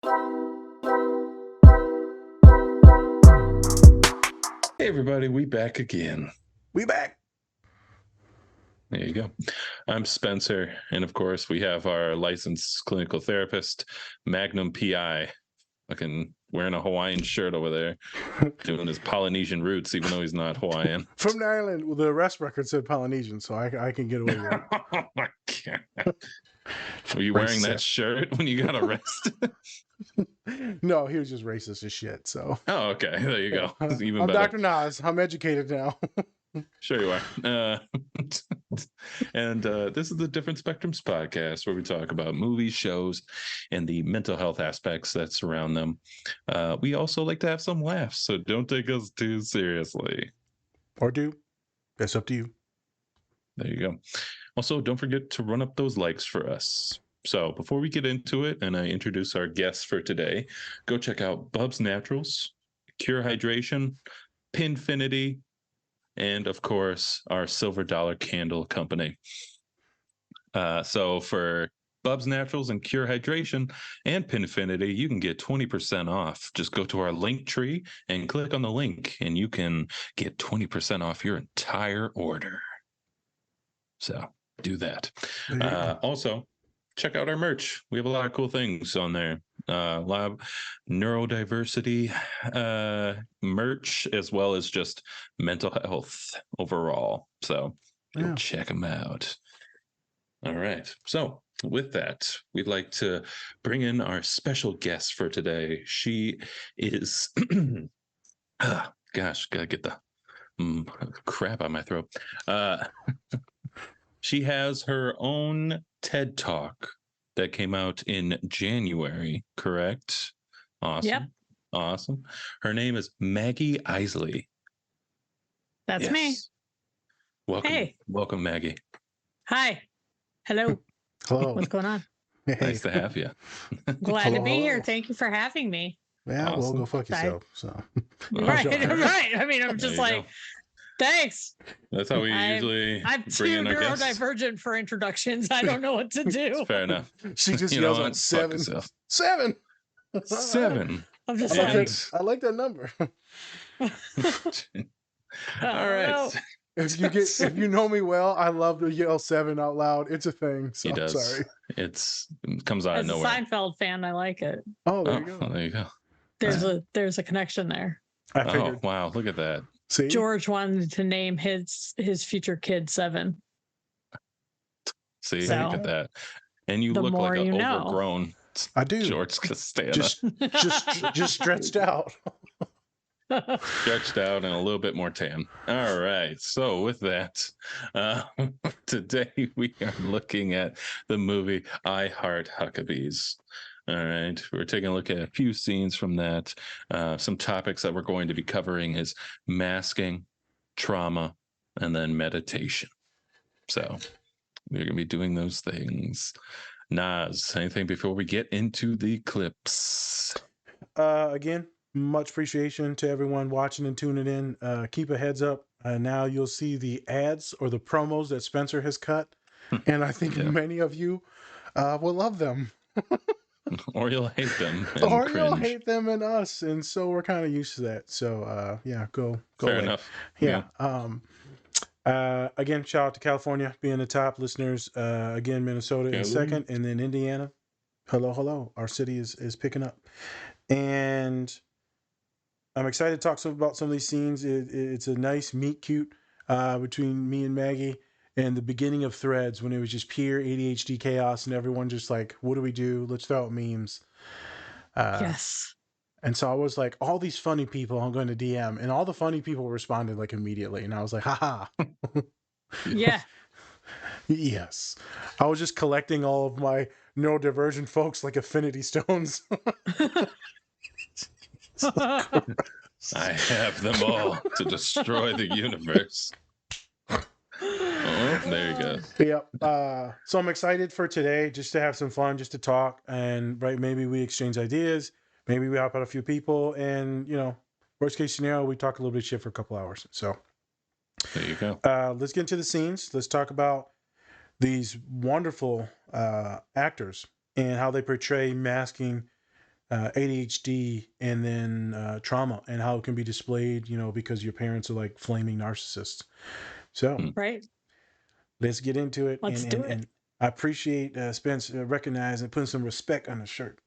Hey everybody, we back again. We back. There you go. I'm Spencer, and of course we have our licensed clinical therapist, Magnum PI, fucking wearing a Hawaiian shirt over there, doing his Polynesian roots, even though he's not Hawaiian. From the island, well, the arrest record said Polynesian, so I can get away with it. Oh my god. Were you wearing that shirt when you got arrested? No, he was just racist as shit. So. Oh, okay. There you go. It's even I'm better. Dr. Nas. I'm educated now. Sure you are. And this is the Different Spectrums podcast, where we talk about movies, shows, and the mental health aspects that surround them. We also like to have some laughs, so don't take us too seriously. Or do. That's up to you. There you go. Also, don't forget to run up those likes for us. So before we get into it and I introduce our guests for today, go check out Bub's Naturals, Cure Hydration, Pinfinity, and of course our Silver Dollar Candle Company. So for Bub's Naturals and Cure Hydration and Pinfinity, you can get 20% off. Just go to our link tree and click on the link, and you can get 20% off your entire order. So do that. Also, check out our merch. We have a lot of cool things on there. A lot of neurodiversity merch, as well as just mental health overall. So go check them out. All right. So with that, we'd like to bring in our special guest for today. She is, gosh, gotta get the crap out of my throat. She has her own TED Talk that came out in January, correct? Awesome. Yep. Awesome. Her name is Maggie Isley. That's me. Welcome. Hey. Welcome, Maggie. Hi. Hello. Hello. What's going on? Hey. Nice to have you. Glad to be here. Thank you for having me. Yeah, Awesome. well, go fuck yourself. So. Right. I mean, I'm just like, thanks. That's how we usually I'm too neurodivergent for introductions. I don't know what to do. Fair enough. She just yells out 7. 7. 7. I'm just like, I like that number. All right. If you know me well, I love to yell 7 out loud. It's a thing. So He does. Sorry. It comes out as of a nowhere. Seinfeld fan, I like it. Oh, there you go. There you go. There's a connection there. I figured. Oh, wow. Look at that. See? George wanted to name his future kid 7. See, So, look at that. And you the look more like an you know. overgrown I do. George Costanza. Just stretched out. Stretched out and a little bit more tan. All right. So with that, today we are looking at the movie Heart Huckabees. All right. We're taking a look at a few scenes from that. Some topics that we're going to be covering is masking, trauma, and then meditation. So we're going to be doing those things. Nas, anything before we get into the clips? Again, much appreciation to everyone watching and tuning in. Keep a heads up. Now you'll see the ads or the promos that Spencer has cut. And I think many of you will love them. Or you'll hate them. Or you'll hate them and us. And so we're kind of used to that. So go Fair away. enough. Yeah. Again, shout out to California being the top listeners. Again, Minnesota in second, and then Indiana. Hello. Our city is picking up. And I'm excited to talk about some of these scenes. It's a nice meet cute between me and Maggie and the beginning of Threads, when it was just pure ADHD chaos and everyone just like, what do we do? Let's throw out memes. Yes. And so I was like, all these funny people I'm going to DM, and all the funny people responded like immediately. And I was like, haha. Yeah. Yes. I was just collecting all of my neurodivergent folks like affinity stones. I have them all to destroy the universe. Oh, there you go. Yep. So I'm excited for today, just to have some fun, just to talk, and maybe we exchange ideas, maybe we help out a few people, and worst case scenario, we talk a little bit of shit for a couple hours. So there you go. Let's get into the scenes. Let's talk about these wonderful actors and how they portray masking ADHD and then trauma and how it can be displayed, because your parents are like flaming narcissists. So right, let's get into it. let's do it. And I appreciate Spence recognizing and putting some respect on the shirt.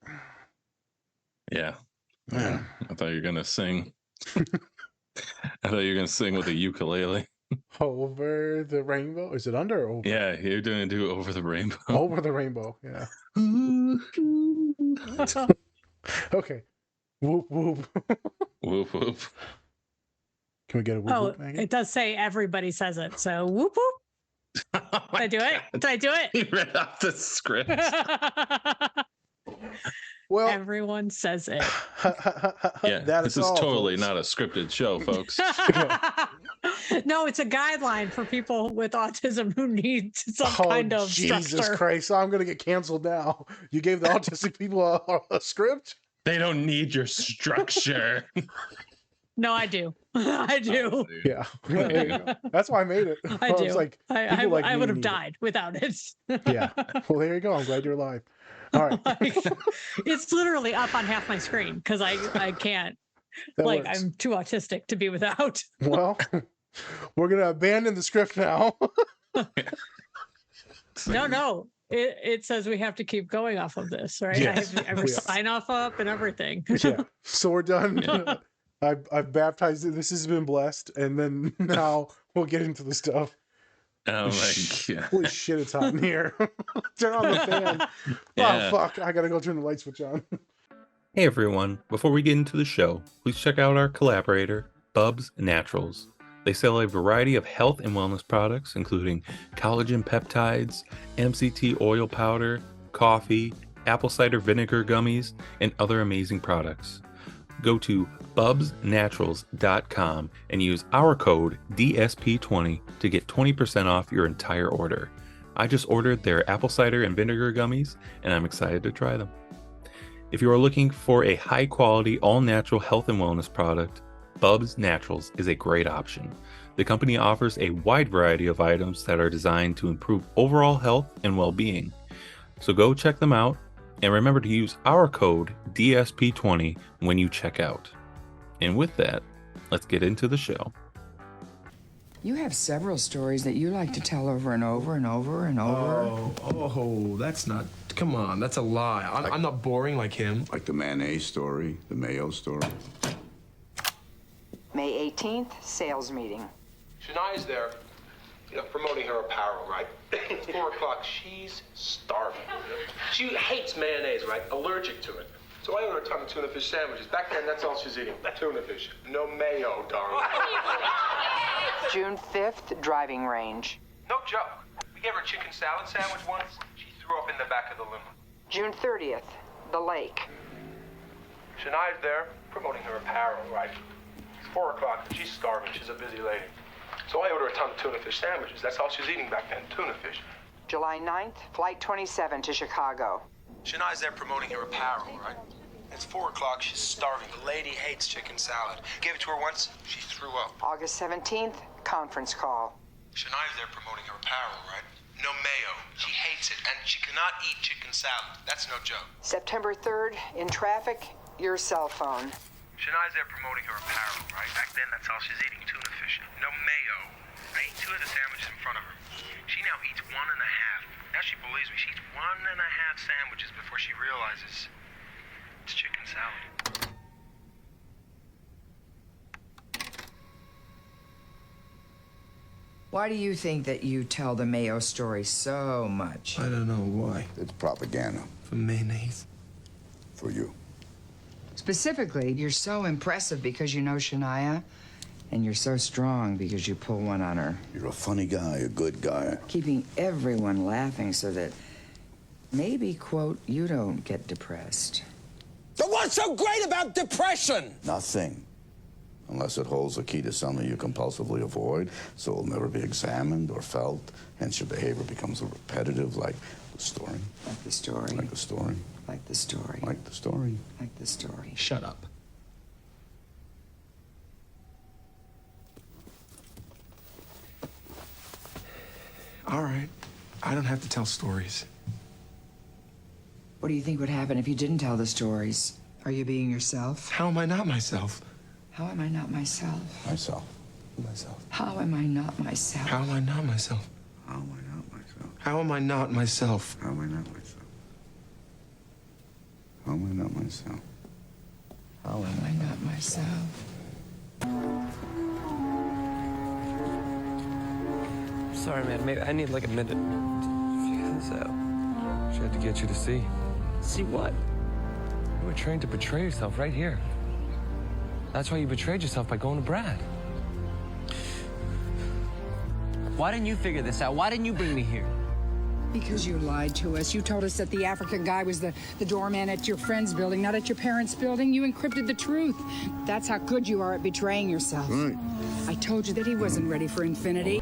Yeah. I thought you were gonna sing. I thought you were gonna sing with a ukulele. Over the rainbow? Is it under or over? Yeah, you're gonna do Over the Rainbow. Over the rainbow, yeah. Okay. Whoop whoop. Whoop whoop. Can we get a whoop whoop, Maggie? It does say everybody says it. So whoop whoop. Oh Did I do it? Did I do it? He read off the script. Well, everyone says it. Yeah, this is totally not a scripted show, folks. No, it's a guideline for people with autism who need some kind of Jesus structure. Christ, I'm going to get canceled now. You gave the autistic people a script? They don't need your structure. No, I do. I do. Yeah. That's why I made it. I do. Was like, I like would have died without it. Yeah. Well, there you go. I'm glad you're alive. All right. It's literally up on half my screen because I can't. That like, works. I'm too autistic to be without. Well, we're going to abandon the script now. No. It says we have to keep going off of this, right? Yes. I have to sign off up and everything. Yeah. So we're done. Yeah. I've baptized it. This has been blessed. And then now we'll get into the stuff. Oh my God. Holy shit, it's hot in here. Turn on the fan. Yeah. Oh, fuck. I got to go turn the light switch on. Hey everyone, before we get into the show, please check out our collaborator, Bubs Naturals. They sell a variety of health and wellness products, including collagen peptides, MCT oil powder, coffee, apple cider vinegar gummies, and other amazing products. Go to bubsnaturals.com and use our code DSP20 to get 20% off your entire order. I just ordered their apple cider and vinegar gummies, and I'm excited to try them. If you are looking for a high-quality, all-natural health and wellness product, Bubs Naturals is a great option. The company offers a wide variety of items that are designed to improve overall health and well-being. So go check them out, and remember to use our code DSP20 when you check out. And with that, let's get into the show. You have several stories that you like to tell over and over and over and over. Oh, that's not... Come on, that's a lie. I'm not boring like him. Like the mayonnaise story, the mayo story. May 18th, sales meeting. Shania's there, promoting her apparel, right? It's 4 o'clock. She's starving. She hates mayonnaise, right? Allergic to it. So I ordered a ton of tuna fish sandwiches. Back then, that's all she's eating. Tuna fish. No mayo, darling. June 5th, driving range. No joke. We gave her a chicken salad sandwich once. She threw up in the back of the limo. June 30th, the lake. Shania's there, promoting her apparel, right? It's 4 o'clock. She's starving. She's a busy lady. So I ordered a ton of tuna fish sandwiches. That's all she's eating back then, tuna fish. July 9th, flight 27 to Chicago. Shania's there promoting her apparel, right? It's 4 o'clock. She's starving. The lady hates chicken salad. Gave it to her once. She threw up. August 17th, conference call. Shania's there promoting her apparel, right? No mayo. She hates it, and she cannot eat chicken salad. That's no joke. September 3rd, in traffic, your cell phone. Shania's there promoting her apparel, right? Back then, that's all she's eating, tuna fish. No mayo. I ate 2 of the sandwiches in front of her. She now eats 1.5. Now she believes me. She eats 1.5 sandwiches before she realizes it's chicken salad. Why do you think that you tell the Mayo story so much? I don't know why. It's propaganda For mayonnaise. for you. Specifically, you're so impressive because you know Shania, and you're so strong because you pull one on her. You're a funny guy, a good guy. Keeping everyone laughing so that maybe, quote, you don't get depressed. But what's so great about depression? Nothing. Unless it holds the key to something you compulsively avoid, so it'll never be examined or felt, hence your behavior becomes repetitive, like the story. Like the story. Like the story. Like the story. Like the story. Like the story. Shut up. All right. I don't have to tell stories. What do you think would happen if you didn't tell the stories? Are you being yourself? How am I not myself? How am I not myself? Myself. Myself. How am I not myself? How am I not myself? How am I not myself? How am I not myself? How am I not myself? How am I not myself? How am I not myself? Sorry, man. Maybe I need like a minute to figure this out. She had to get you to see. See what? You were trained to betray yourself right here. That's why you betrayed yourself by going to Brad. Why didn't you figure this out? Why didn't you bring me here? Because you lied to us. You told us that the African guy was the doorman at your friend's building, not at your parents' building. You encrypted the truth. That's how good you are at betraying yourself. Right. I told you that he wasn't ready for infinity.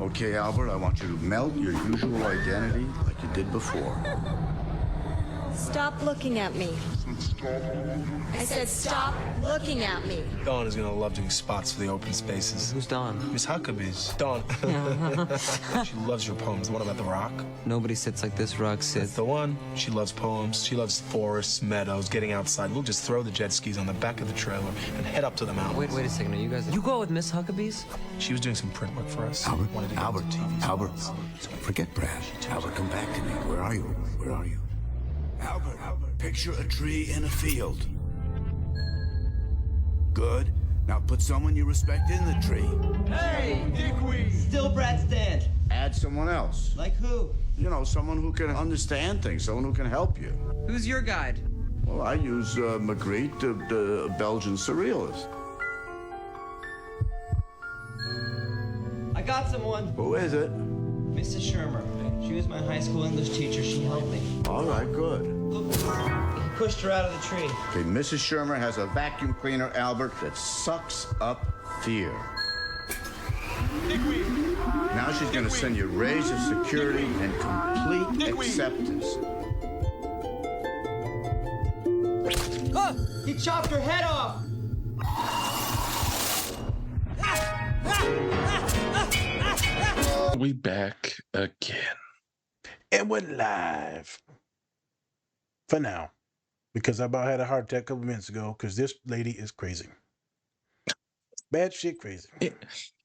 Okay, Albert, I want you to melt your usual identity like you did before. Stop looking at me. I said stop looking at me. Dawn is gonna love doing spots for the open spaces. Who's Dawn? Miss Huckabees. Dawn. She loves your poems. The one about the rock? Nobody sits like this rock That's sits. the one. She loves poems. She loves forests, meadows, getting outside. We'll just throw the jet skis on the back of the trailer and head up to the mountains. Wait a second. Are you guys? You go with Miss Huckabees? She was doing some print work for us. Albert, Wanted to get Albert, into TV Albert, spots. forget Brad. Albert, come back to me. Where are you? Where are you? Albert, picture a tree in a field. Good. Now put someone you respect in the tree. Hey, dickweed! Still Brad stand. Add someone else. Like who? You know, someone who can understand things, someone who can help you. Who's your guide? Well, I use Magritte, the Belgian surrealist. I got someone. Who is it? Mrs. Shermer. She was my high school English teacher. She helped me. All right, good. He pushed her out of the tree. Okay, Mrs. Shermer has a vacuum cleaner, Albert, that sucks up fear. Now she's going to send you rays of security and complete acceptance. Ah! He chopped her head off! We back again. And we're live. For now. Because I about had a heart attack a couple minutes ago because this lady is crazy. Bad shit crazy.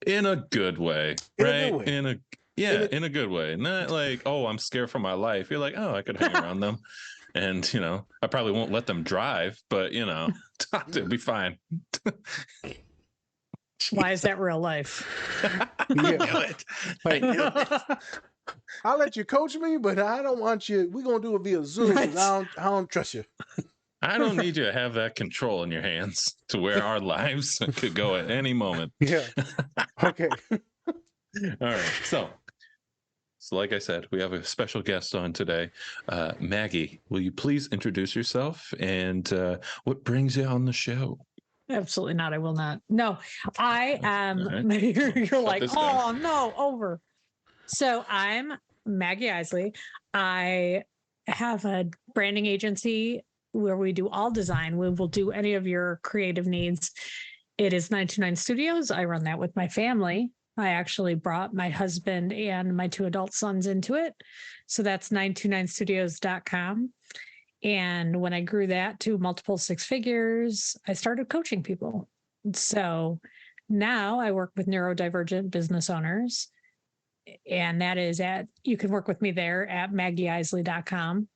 In a good way. In a right? good way. In a good way. Not like, oh, I'm scared for my life. You're like, oh, I could hang around them. And, you know, I probably won't let them drive, but, you know, it'll be fine. Why is that real life? Yeah. I knew it. I'll let you coach me, but I don't want you. We're going to do it via Zoom. Right. I don't trust you. I don't need you to have that control in your hands to where our lives could go at any moment. Yeah. Okay. All right. So like I said, we have a special guest on today. Maggie, will you please introduce yourself and what brings you on the show? Absolutely not. I will not. No, I am. Right. You're like, this oh down. no, over. So I'm Maggie Isley. I have a branding agency where we do all design. We will do any of your creative needs. It is 929 Studios. I run that with my family. I actually brought my husband and my 2 adult sons into it. So that's 929studios.com. And when I grew that to multiple 6 figures, I started coaching people. So now I work with neurodivergent business owners. And that is you can work with me there at maggieIsley.com.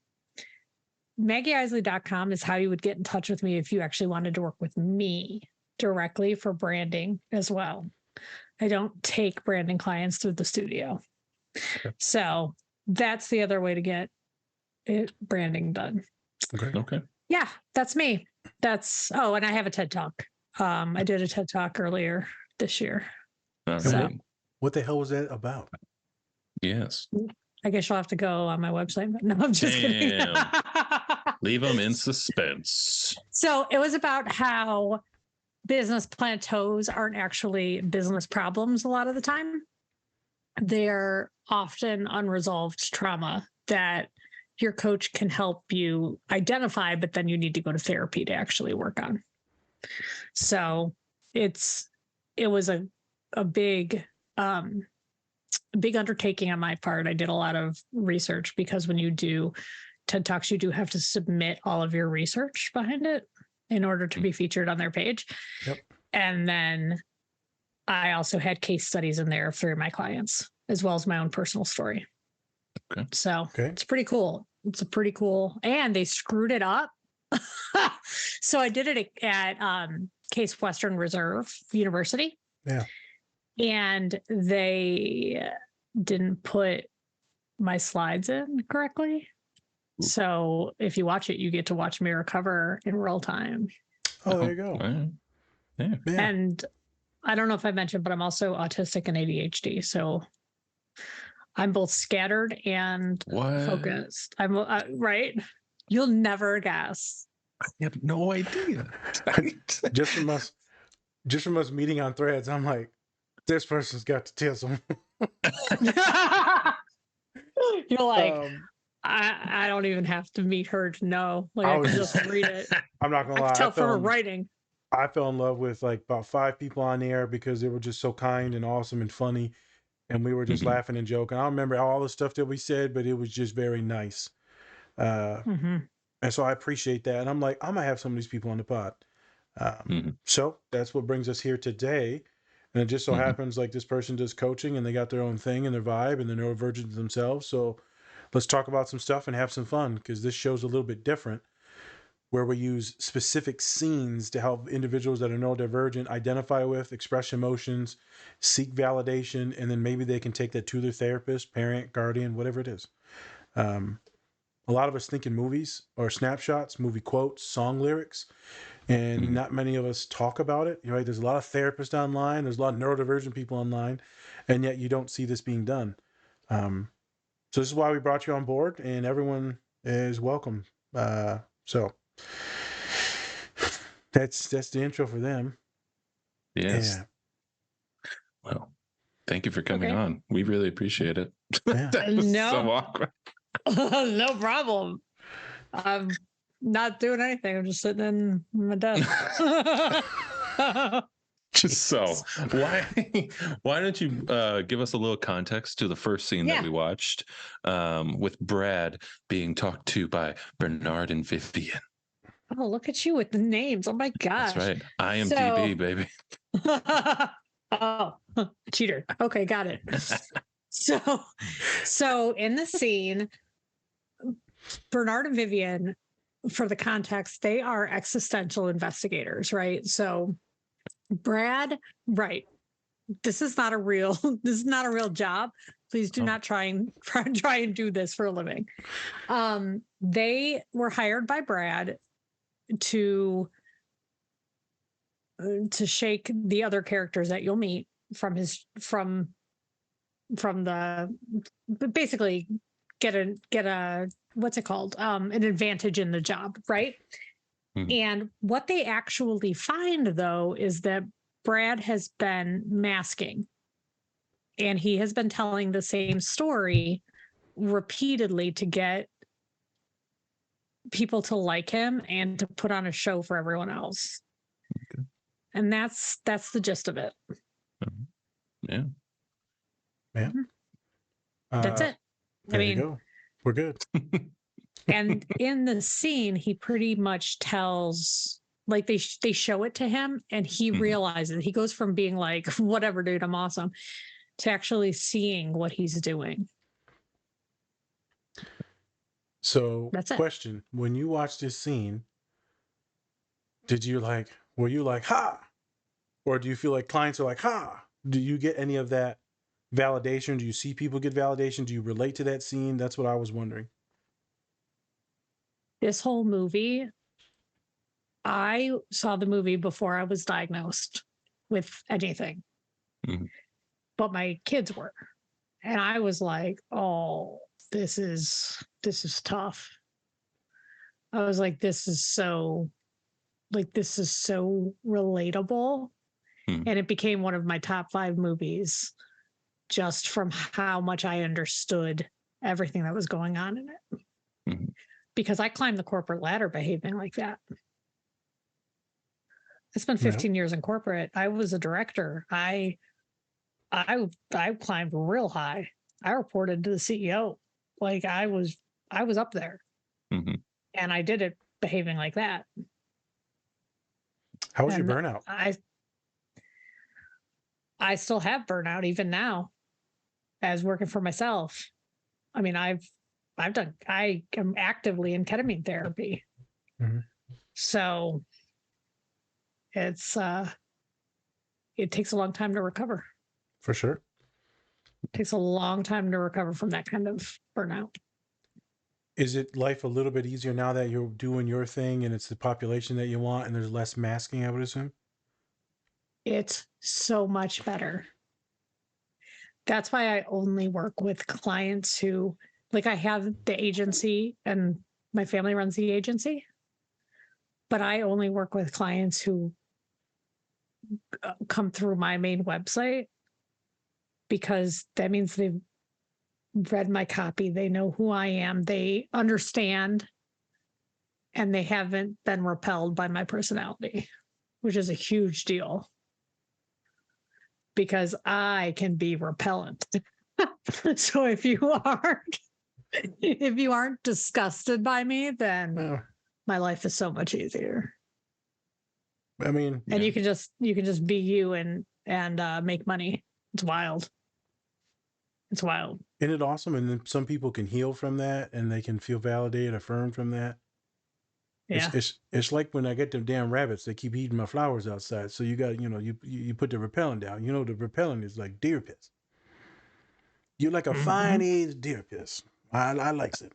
maggieIsley.com is how you would get in touch with me if you actually wanted to work with me directly for branding as well. I don't take branding clients through the studio. Okay. So that's the other way to get branding done. Okay. Yeah, that's me. And I have a TED Talk. I did a TED Talk earlier this year. So, what the hell was that about? Yes. I guess you'll have to go on my website. No, I'm just kidding. Leave them in suspense. So it was about how business plateaus aren't actually business problems a lot of the time. They're often unresolved trauma that your coach can help you identify, but then you need to go to therapy to actually work on. So it was a big undertaking on my part. I did a lot of research because when you do TED Talks, you do have to submit all of your research behind it in order to be featured on their page. Yep. And then I also had case studies in there for my clients, as well as my own personal story. Okay. So it's pretty cool. It's a pretty cool, and they screwed it up. So I did it at Case Western Reserve University. Yeah. And they didn't put my slides in correctly. So if you watch it, you get to watch me recover in real time. Oh, there you go. Yeah. And I don't know if I mentioned, but I'm also autistic and ADHD. So I'm both scattered and focused. I'm right. You'll never guess. I have no idea. just from us meeting on Threads, I'm like, this person's got to tell some. You're like, I don't even have to meet her to know. Like I can just read it. I'm not gonna lie. I can tell from her writing. I fell in love with like about 5 people on the air because they were just so kind and awesome and funny, and we were just laughing and joking. I don't remember all the stuff that we said, but it was just very nice. And so I appreciate that. And I'm like, I'm gonna have some of these people on the pod. So that's what brings us here today. And it just so happens like this person does coaching and they got their own thing and their vibe and they're neurodivergent themselves. So let's talk about some stuff and have some fun, because this show's a little bit different, where we use specific scenes to help individuals that are neurodivergent identify with, express emotions, seek validation, and then maybe they can take that to their therapist, parent, guardian, whatever it is. A lot of us think in movies or snapshots, movie quotes, song lyrics, and not many of us talk about it. Right? There's a lot of therapists online. There's a lot of neurodivergent people online, and yet you don't see this being done. So this is why we brought you on board, and everyone is welcome. So that's the intro for them. Yes. Yeah. Well, thank you for coming on. We really appreciate it. Yeah. That was so awkward. No problem. I'm not doing anything. I'm just sitting in my desk. Just so why don't you give us a little context to the first scene that we watched, with Brad being talked to by Bernard and Vivian. Oh, look at you with the names. Oh my gosh. That's right. IMDb, baby. Oh, cheater. Okay, got it. So in the scene, Bernard and Vivian, for the context, they are existential investigators, right? So Brad, right. This is not a real job. Please do not try and do this for a living. They were hired by Brad to shake the other characters that you'll meet from the basically get a what's it called? An advantage in the job, right? And what they actually find, though, is that Brad has been masking, and he has been telling the same story repeatedly to get people to like him and to put on a show for everyone else. Okay. And that's the gist of it. Yeah. That's it. I mean, we're good. And in the scene, he pretty much tells, like they show it to him, and he realizes, he goes from being like, whatever, dude, I'm awesome, to actually seeing what he's doing. So that's it. Question, when you watch this scene, were you like, ha? Or do you feel like clients are like, ha? Do you get any of that validation? Do you see people get validation? Do you relate to that scene? That's what I was wondering. This whole movie, I saw the movie before I was diagnosed with anything, but my kids were, and I was like, "Oh, this is tough." I was like, "This is so relatable," and it became one of my top 5 movies, just from how much I understood everything that was going on in it. Because I climbed the corporate ladder behaving like that. I spent 15 years in corporate. I was a director. I climbed real high. I reported to the CEO. Like I was up there. Mm-hmm. And I did it behaving like that. How was your burnout? I still have burnout even now as working for myself. I mean, I am actively in ketamine therapy. Mm-hmm. So it takes a long time to recover. For sure. It takes a long time to recover from that kind of burnout. Is it life a little bit easier now that you're doing your thing and it's the population that you want and there's less masking, I would assume? It's so much better. That's why I only work with clients who, like, I have the agency and my family runs the agency, but I only work with clients who come through my main website, because that means they've read my copy. They know who I am. They understand, and they haven't been repelled by my personality, which is a huge deal because I can be repellent. So if you aren't disgusted by me, then my life is so much easier. I mean, and you can just be you and make money. It's wild. It's wild. Isn't it awesome? And then some people can heal from that and they can feel validated, affirmed from that. Yeah. It's like when I get them damn rabbits, they keep eating my flowers outside. So you got, you put the repellent down. You know, the repellent is like deer piss. You're like a fine aged deer piss. I likes it.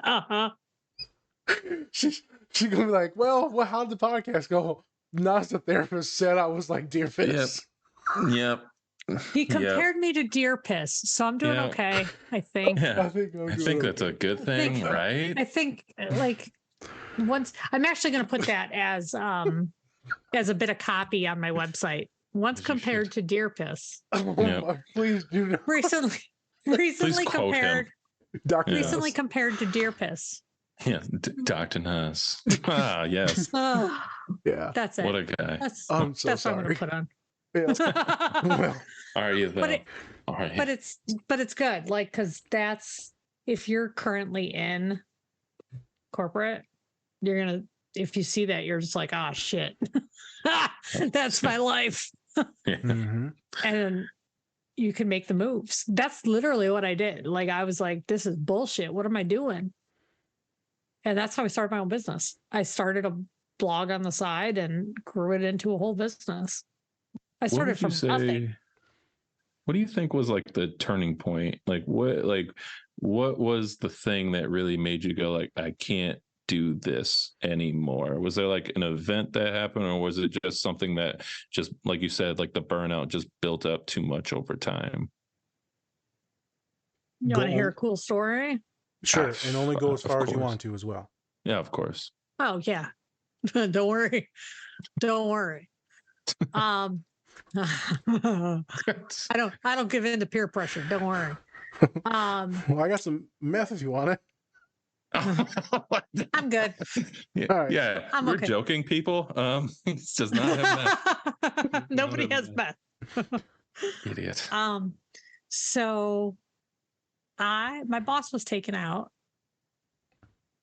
Uh-huh. She's gonna be like, well, how'd the podcast go? Nas, the therapist, said I was like deer piss. Yep. He compared me to deer piss, so I'm doing okay, I think. Yeah. I think that's a good thing, right? I think, like, once I'm actually going to put that as a bit of copy on my website. Once compared to deer piss. Please do not. Recently compared. Recently compared to deer piss. Yeah, Dr. Nas. Yes. Yeah. That's it. What a guy. I'm so that's sorry. what I'm going to put on. Well, are you though? But it's good, like, because that's, if you're currently in corporate, you're gonna, if you see that, you're just like, oh shit, that's my life. Mm-hmm. And you can make the moves. That's literally what I did. Like, I was like, this is bullshit. What am I doing? And that's how I started my own business. I started a blog on the side and grew it into a whole business. I started from nothing. What do you think was like the turning point? Like what was the thing that really made you go like, I can't do this anymore? Was there like an event that happened, or was it just something that just, like you said, like the burnout just built up too much over time? You want to hear a cool story? Sure. And only go as far as you want to as well. Yeah, of course. Oh yeah. Don't worry. Don't worry. I don't give in to peer pressure. Don't worry. Well, I got some meth if you want it. I'm good. Yeah, all right. Yeah. I'm We're okay. joking, people. It does not have meth. Nobody has meth. Idiot. So my boss was taken out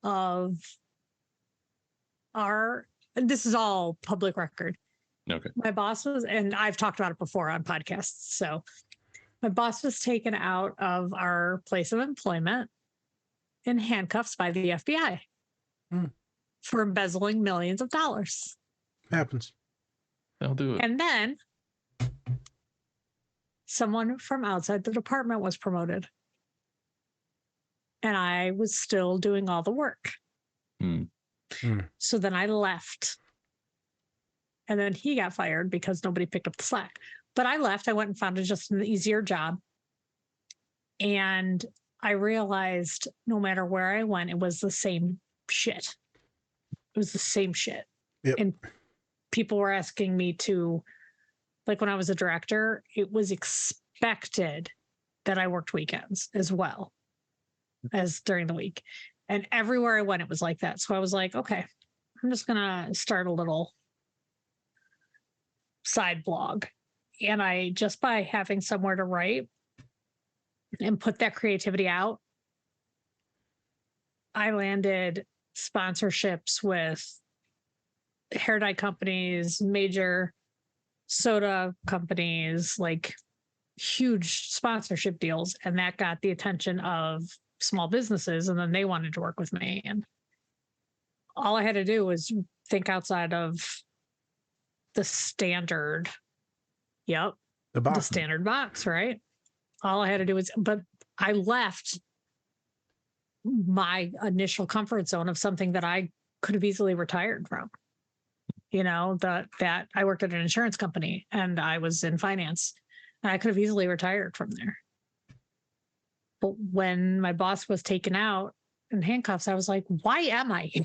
of this is all public record. Okay. My boss was, and I've talked about it before on podcasts. So my boss was taken out of our place of employment in handcuffs by the FBI for embezzling millions of dollars. Happens. They'll do it. And then someone from outside the department was promoted. And I was still doing all the work. So then I left. And then he got fired because nobody picked up the slack. But I left. I went and found just an easier job. And I realized no matter where I went, it was the same shit. It was the same shit. Yep. And people were asking me to, like when I was a director, it was expected that I worked weekends as well as during the week. And everywhere I went, it was like that. So I was like, okay, I'm just going to start a little side blog. And I, just by having somewhere to write and put that creativity out, I landed sponsorships with hair dye companies, major soda companies, like huge sponsorship deals. And that got the attention of small businesses. And then they wanted to work with me. And all I had to do was think outside of the standard. Yep. The standard box, right? All I had to do was, but I left my initial comfort zone of something that I could have easily retired from. You know, that I worked at an insurance company and I was in finance and I could have easily retired from there. But when my boss was taken out in handcuffs, I was like, why am I here?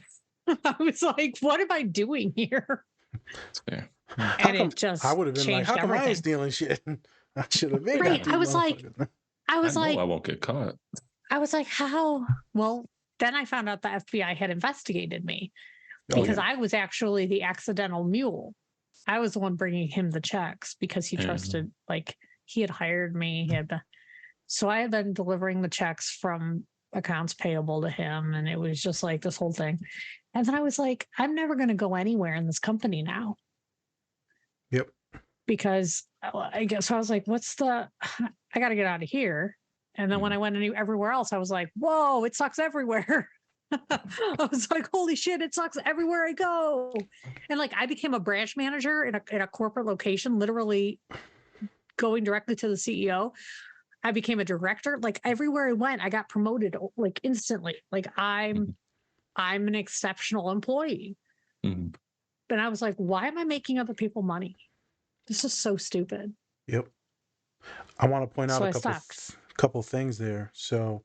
I was like, what am I doing here? Yeah. And it just I would have been like, how come I ain't stealing shit? I should have been. Right. I was like, I won't get caught. I was like, how? Well, then I found out the FBI had investigated me because I was actually the accidental mule. I was the one bringing him the checks because he trusted, like he had hired me. So I had been delivering the checks from accounts payable to him. And it was just like this whole thing. And then I was like, I'm never going to go anywhere in this company now. Yep. Because I guess I was like, I got to get out of here. And then when I went everywhere else, I was like, whoa, it sucks everywhere. I was like, holy shit, it sucks everywhere I go. And like, I became a branch manager in a corporate location, literally going directly to the CEO. I became a director. Like everywhere I went, I got promoted like instantly. Like I'm an exceptional employee. And I was like, why am I making other people money? This is so stupid. Yep. I want to point out a couple things there. So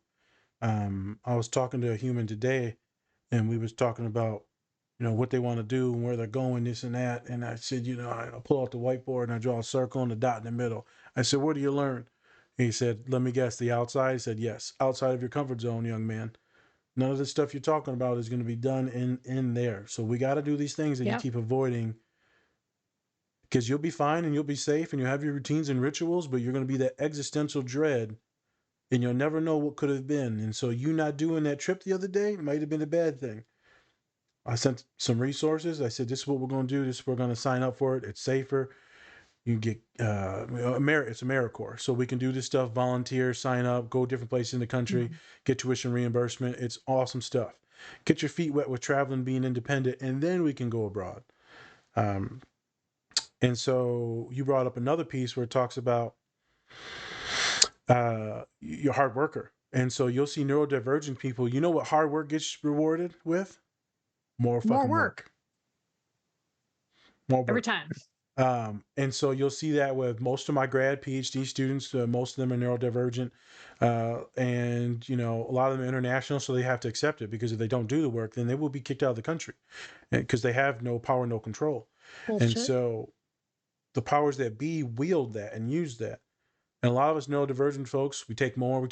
I was talking to a human today and we was talking about, you know, what they want to do and where they're going, this and that. And I said, you know, I pull out the whiteboard and I draw a circle and a dot in the middle. I said, what do you learn? He said, let me guess, the outside. He said, yes, outside of your comfort zone, young man. None of the stuff you're talking about is going to be done in there. So we got to do these things that you keep avoiding, because you'll be fine and you'll be safe and you'll have your routines and rituals, but you're going to be that existential dread and you'll never know what could have been. And so you not doing that trip the other day might have been a bad thing. I sent some resources. I said, this is what we're going to do. This is we're going to sign up for it. It's safer. You can get, it's AmeriCorps. So we can do this stuff, volunteer, sign up, go different places in the country, get tuition reimbursement. It's awesome stuff. Get your feet wet with traveling, being independent, and then we can go abroad. And so you brought up another piece where it talks about you're a hard worker. And so you'll see neurodivergent people. You know what hard work gets rewarded with? More fucking work. More work. Every time. And so you'll see that with most of my grad PhD students, most of them are neurodivergent. And, you know, a lot of them are international, so they have to accept it, because if they don't do the work, then they will be kicked out of the country because they have no power, no control. Bullshit. And so the powers that be wield that and use that. And a lot of us neurodivergent folks, we take more,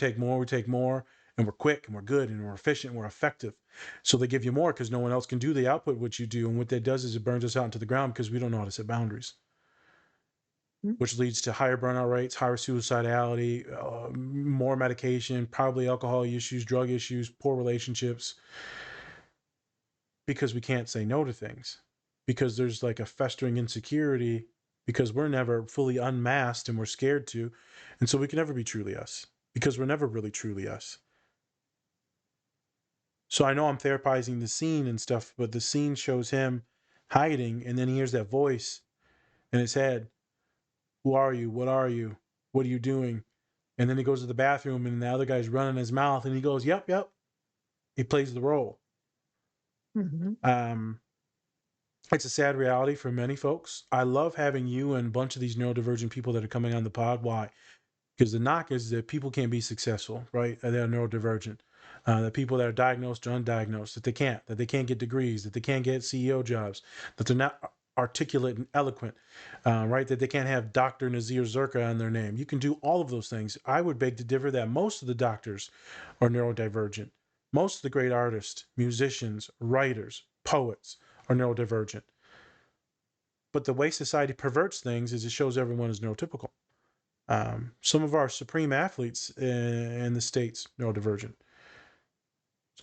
and we're quick and we're good and we're efficient and we're effective. So they give you more because no one else can do the output what you do. And what that does is it burns us out into the ground because we don't know how to set boundaries, which leads to higher burnout rates, higher suicidality, more medication, probably alcohol issues, drug issues, poor relationships, because we can't say no to things, because there's like a festering insecurity, because we're never fully unmasked and we're scared to. And so we can never be truly us, because we're never really truly us. So I know I'm therapizing the scene and stuff, but the scene shows him hiding, and then he hears that voice in his head. Who are you? What are you? What are you doing? And then he goes to the bathroom and the other guy's running his mouth and he goes, yep. He plays the role. It's a sad reality for many folks. I love having you and a bunch of these neurodivergent people that are coming on the pod. Why? Because the knock is that people can't be successful, right? They're neurodivergent. The people that are diagnosed or undiagnosed, that they can't get degrees, that they can't get CEO jobs, that they're not articulate and eloquent, right? That they can't have Dr. Nazir Zerka on their name. You can do all of those things. I would beg to differ that most of the doctors are neurodivergent. Most of the great artists, musicians, writers, poets are neurodivergent. But the way society perverts things is it shows everyone is neurotypical. Some of our supreme athletes in the States, neurodivergent.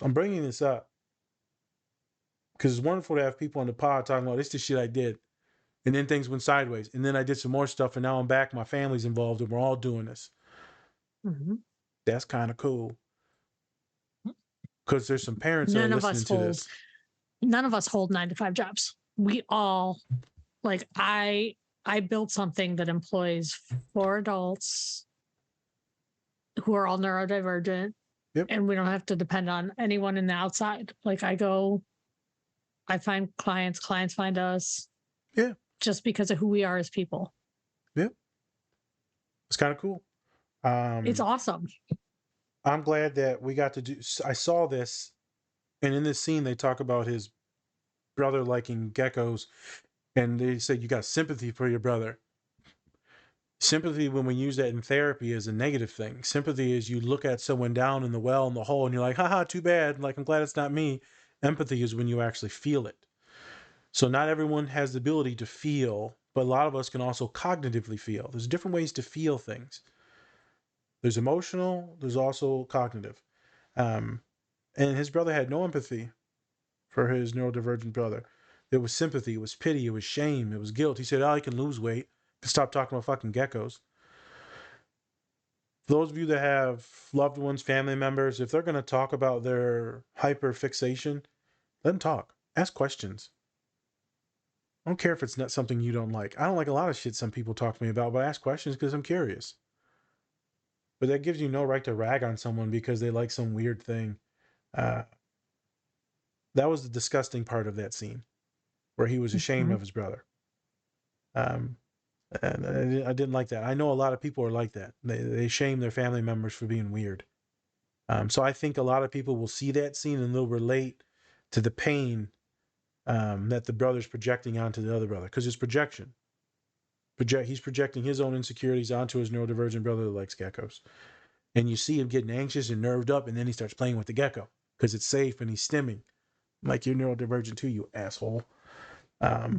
I'm bringing this up because it's wonderful to have people on the pod talking about this the shit I did. And then things went sideways. And then I did some more stuff, and now I'm back. My family's involved, and we're all doing this. Mm-hmm. That's kind of cool. Because there's some parents that are listening to this. None of us hold 9-to-5 jobs. We all, like, I built something that employs 4 adults who are all neurodivergent. Yep. And we don't have to depend on anyone in the outside. Like, I find clients find us. Yeah. Just because of who we are as people. Yep. It's kind of cool. It's awesome. I'm glad that we got to do. I saw this, and in this scene, they talk about his brother liking geckos, and they say you got sympathy for your brother. Sympathy, when we use that in therapy, is a negative thing. Sympathy is you look at someone down in the well in the hole, and you're like, haha, too bad. Like, I'm glad it's not me. Empathy is when you actually feel it. So not everyone has the ability to feel, but a lot of us can also cognitively feel. There's different ways to feel things. There's emotional, there's also cognitive. And his brother had no empathy for his neurodivergent brother. There was sympathy, it was pity, it was shame, it was guilt. He said, oh, he can lose weight. Stop talking about fucking geckos. For those of you that have loved ones, family members, if they're going to talk about their hyperfixation, let them talk. Ask questions. I don't care if it's not something you don't like. I don't like a lot of shit some people talk to me about, but I ask questions because I'm curious. But that gives you no right to rag on someone because they like some weird thing. That was the disgusting part of that scene, where he was ashamed of his brother. And I didn't like that. I know a lot of people are like that. They shame their family members for being weird. So I think a lot of people will see that scene and they'll relate to the pain that the brother's projecting onto the other brother, because it's projection. He's projecting his own insecurities onto his neurodivergent brother that likes geckos. And you see him getting anxious and nerved up, and then he starts playing with the gecko because it's safe and he's stimming. I'm like, you're neurodivergent too, you asshole. I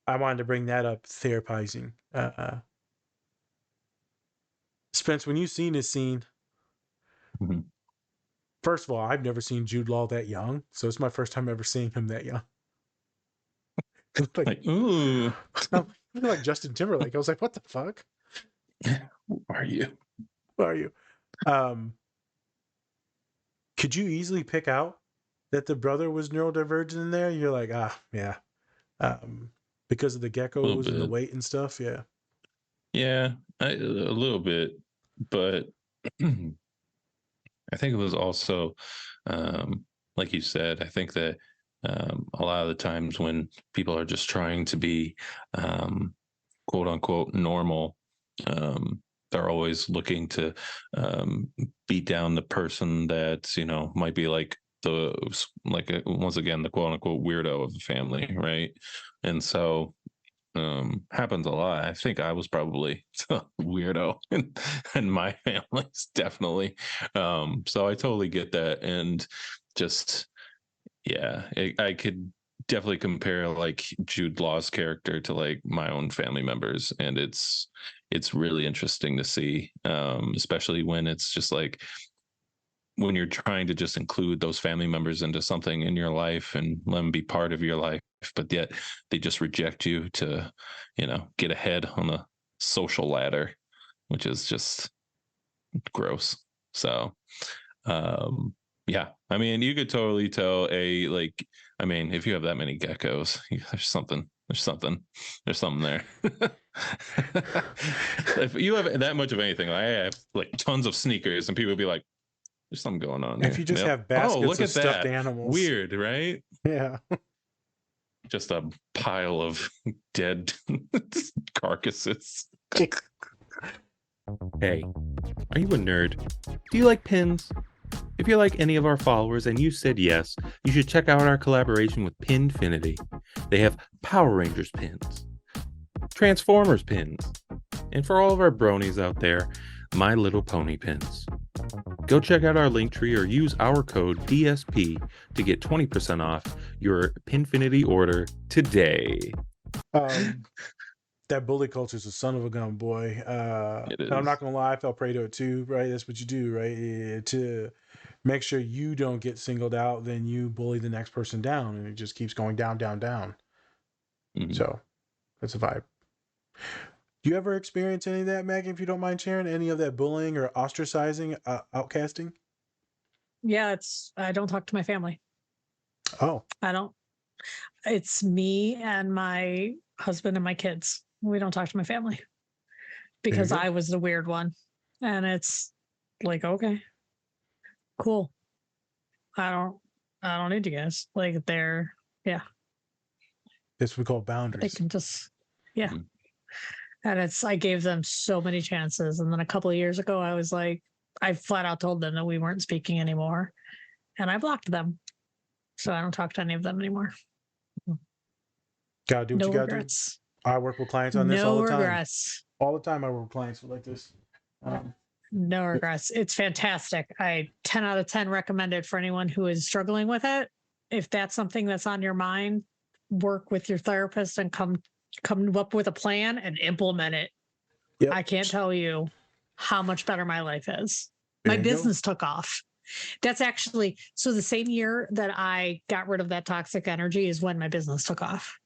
wanted to bring that up, therapizing. Spence, when you've seen this scene, first of all, I've never seen Jude Law that young, so it's my first time ever seeing him that young. like, ooh. I feel like Justin Timberlake. I was like, what the fuck? Who are you? Who are you? Could you easily pick out that the brother was neurodivergent in there? You're like, yeah. Because of the geckos and the weight and stuff, yeah. Yeah, a little bit, but I think it was also, like you said, I think that a lot of the times when people are just trying to be quote unquote normal, they're always looking to beat down the person that, you know, might be like once again, the quote unquote weirdo of the family, right? And so happens a lot. I think I was probably a weirdo in my family's definitely. So I totally get that. And just, yeah, I could definitely compare like Jude Law's character to like my own family members. And it's really interesting to see, especially when it's just like, when you're trying to just include those family members into something in your life and let them be part of your life, but yet they just reject you to, you know, get ahead on the social ladder, which is just gross. So, yeah, I mean, you could totally tell if you have that many geckos, there's something there. If you have that much of anything, I have like tons of sneakers and people would be like, there's something going on there. If you just have baskets of stuffed animals. Weird, right? Yeah. Just a pile of dead carcasses. Hey, are you a nerd? Do you like pins? If you're like any of our followers and you said yes, you should check out our collaboration with Pinfinity. They have Power Rangers pins, Transformers pins, and for all of our bronies out there, My Little Pony pins. Go check out our link tree or use our code DSP to get 20% off your Pinfinity order today. That bully culture is a son of a gun, boy. And I'm not gonna lie, I fell prey to it too, right? That's what you do, right? To make sure you don't get singled out, then you bully the next person down, and it just keeps going down, down, down. Mm-hmm. So that's a vibe. Do you ever experience any of that, Maggie, if you don't mind sharing? Any of that bullying or ostracizing, outcasting? Yeah, I don't talk to my family. Oh. I don't. It's me and my husband and my kids. We don't talk to my family because I was the weird one. And it's like, okay, cool. I don't need you guys. Like they're, yeah. That's what we call boundaries. They can just, yeah. And I gave them so many chances. And then a couple of years ago, I was like, I flat out told them that we weren't speaking anymore. And I blocked them. So I don't talk to any of them anymore. Gotta do what no you gotta regrets. do. I work with clients on this no all the time. Regrets. All the time I work with clients like this. No regrets. It's fantastic. I 10 out of 10 recommend it for anyone who is struggling with it. If that's something that's on your mind, work with your therapist and come up with a plan and implement it. Yep. I can't tell you how much better my life is. My business took off. That's actually, so the same year that I got rid of that toxic energy is when my business took off.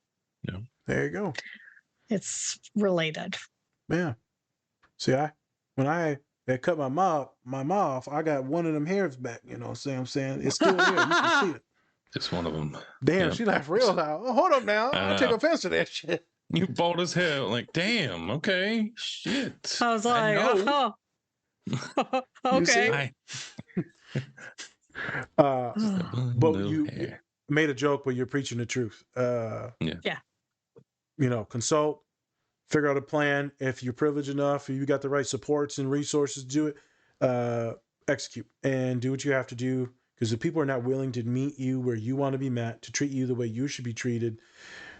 Yeah. There you go. It's related. Yeah. See, when I cut my mom off, I got one of them hairs back, you know what I'm saying? It's still there. You can see it. Just one of them. Damn, yeah. She laughed real loud. Oh, hold up now. I take offense to that shit. You bald as hell. Like, damn, okay. Shit. I was like, oh. Okay. But you made a joke, but you're preaching the truth. Yeah. You know, consult, figure out a plan. If you're privileged enough, if you got the right supports and resources to do it, execute and do what you have to do. Because if people are not willing to meet you where you want to be met, to treat you the way you should be treated,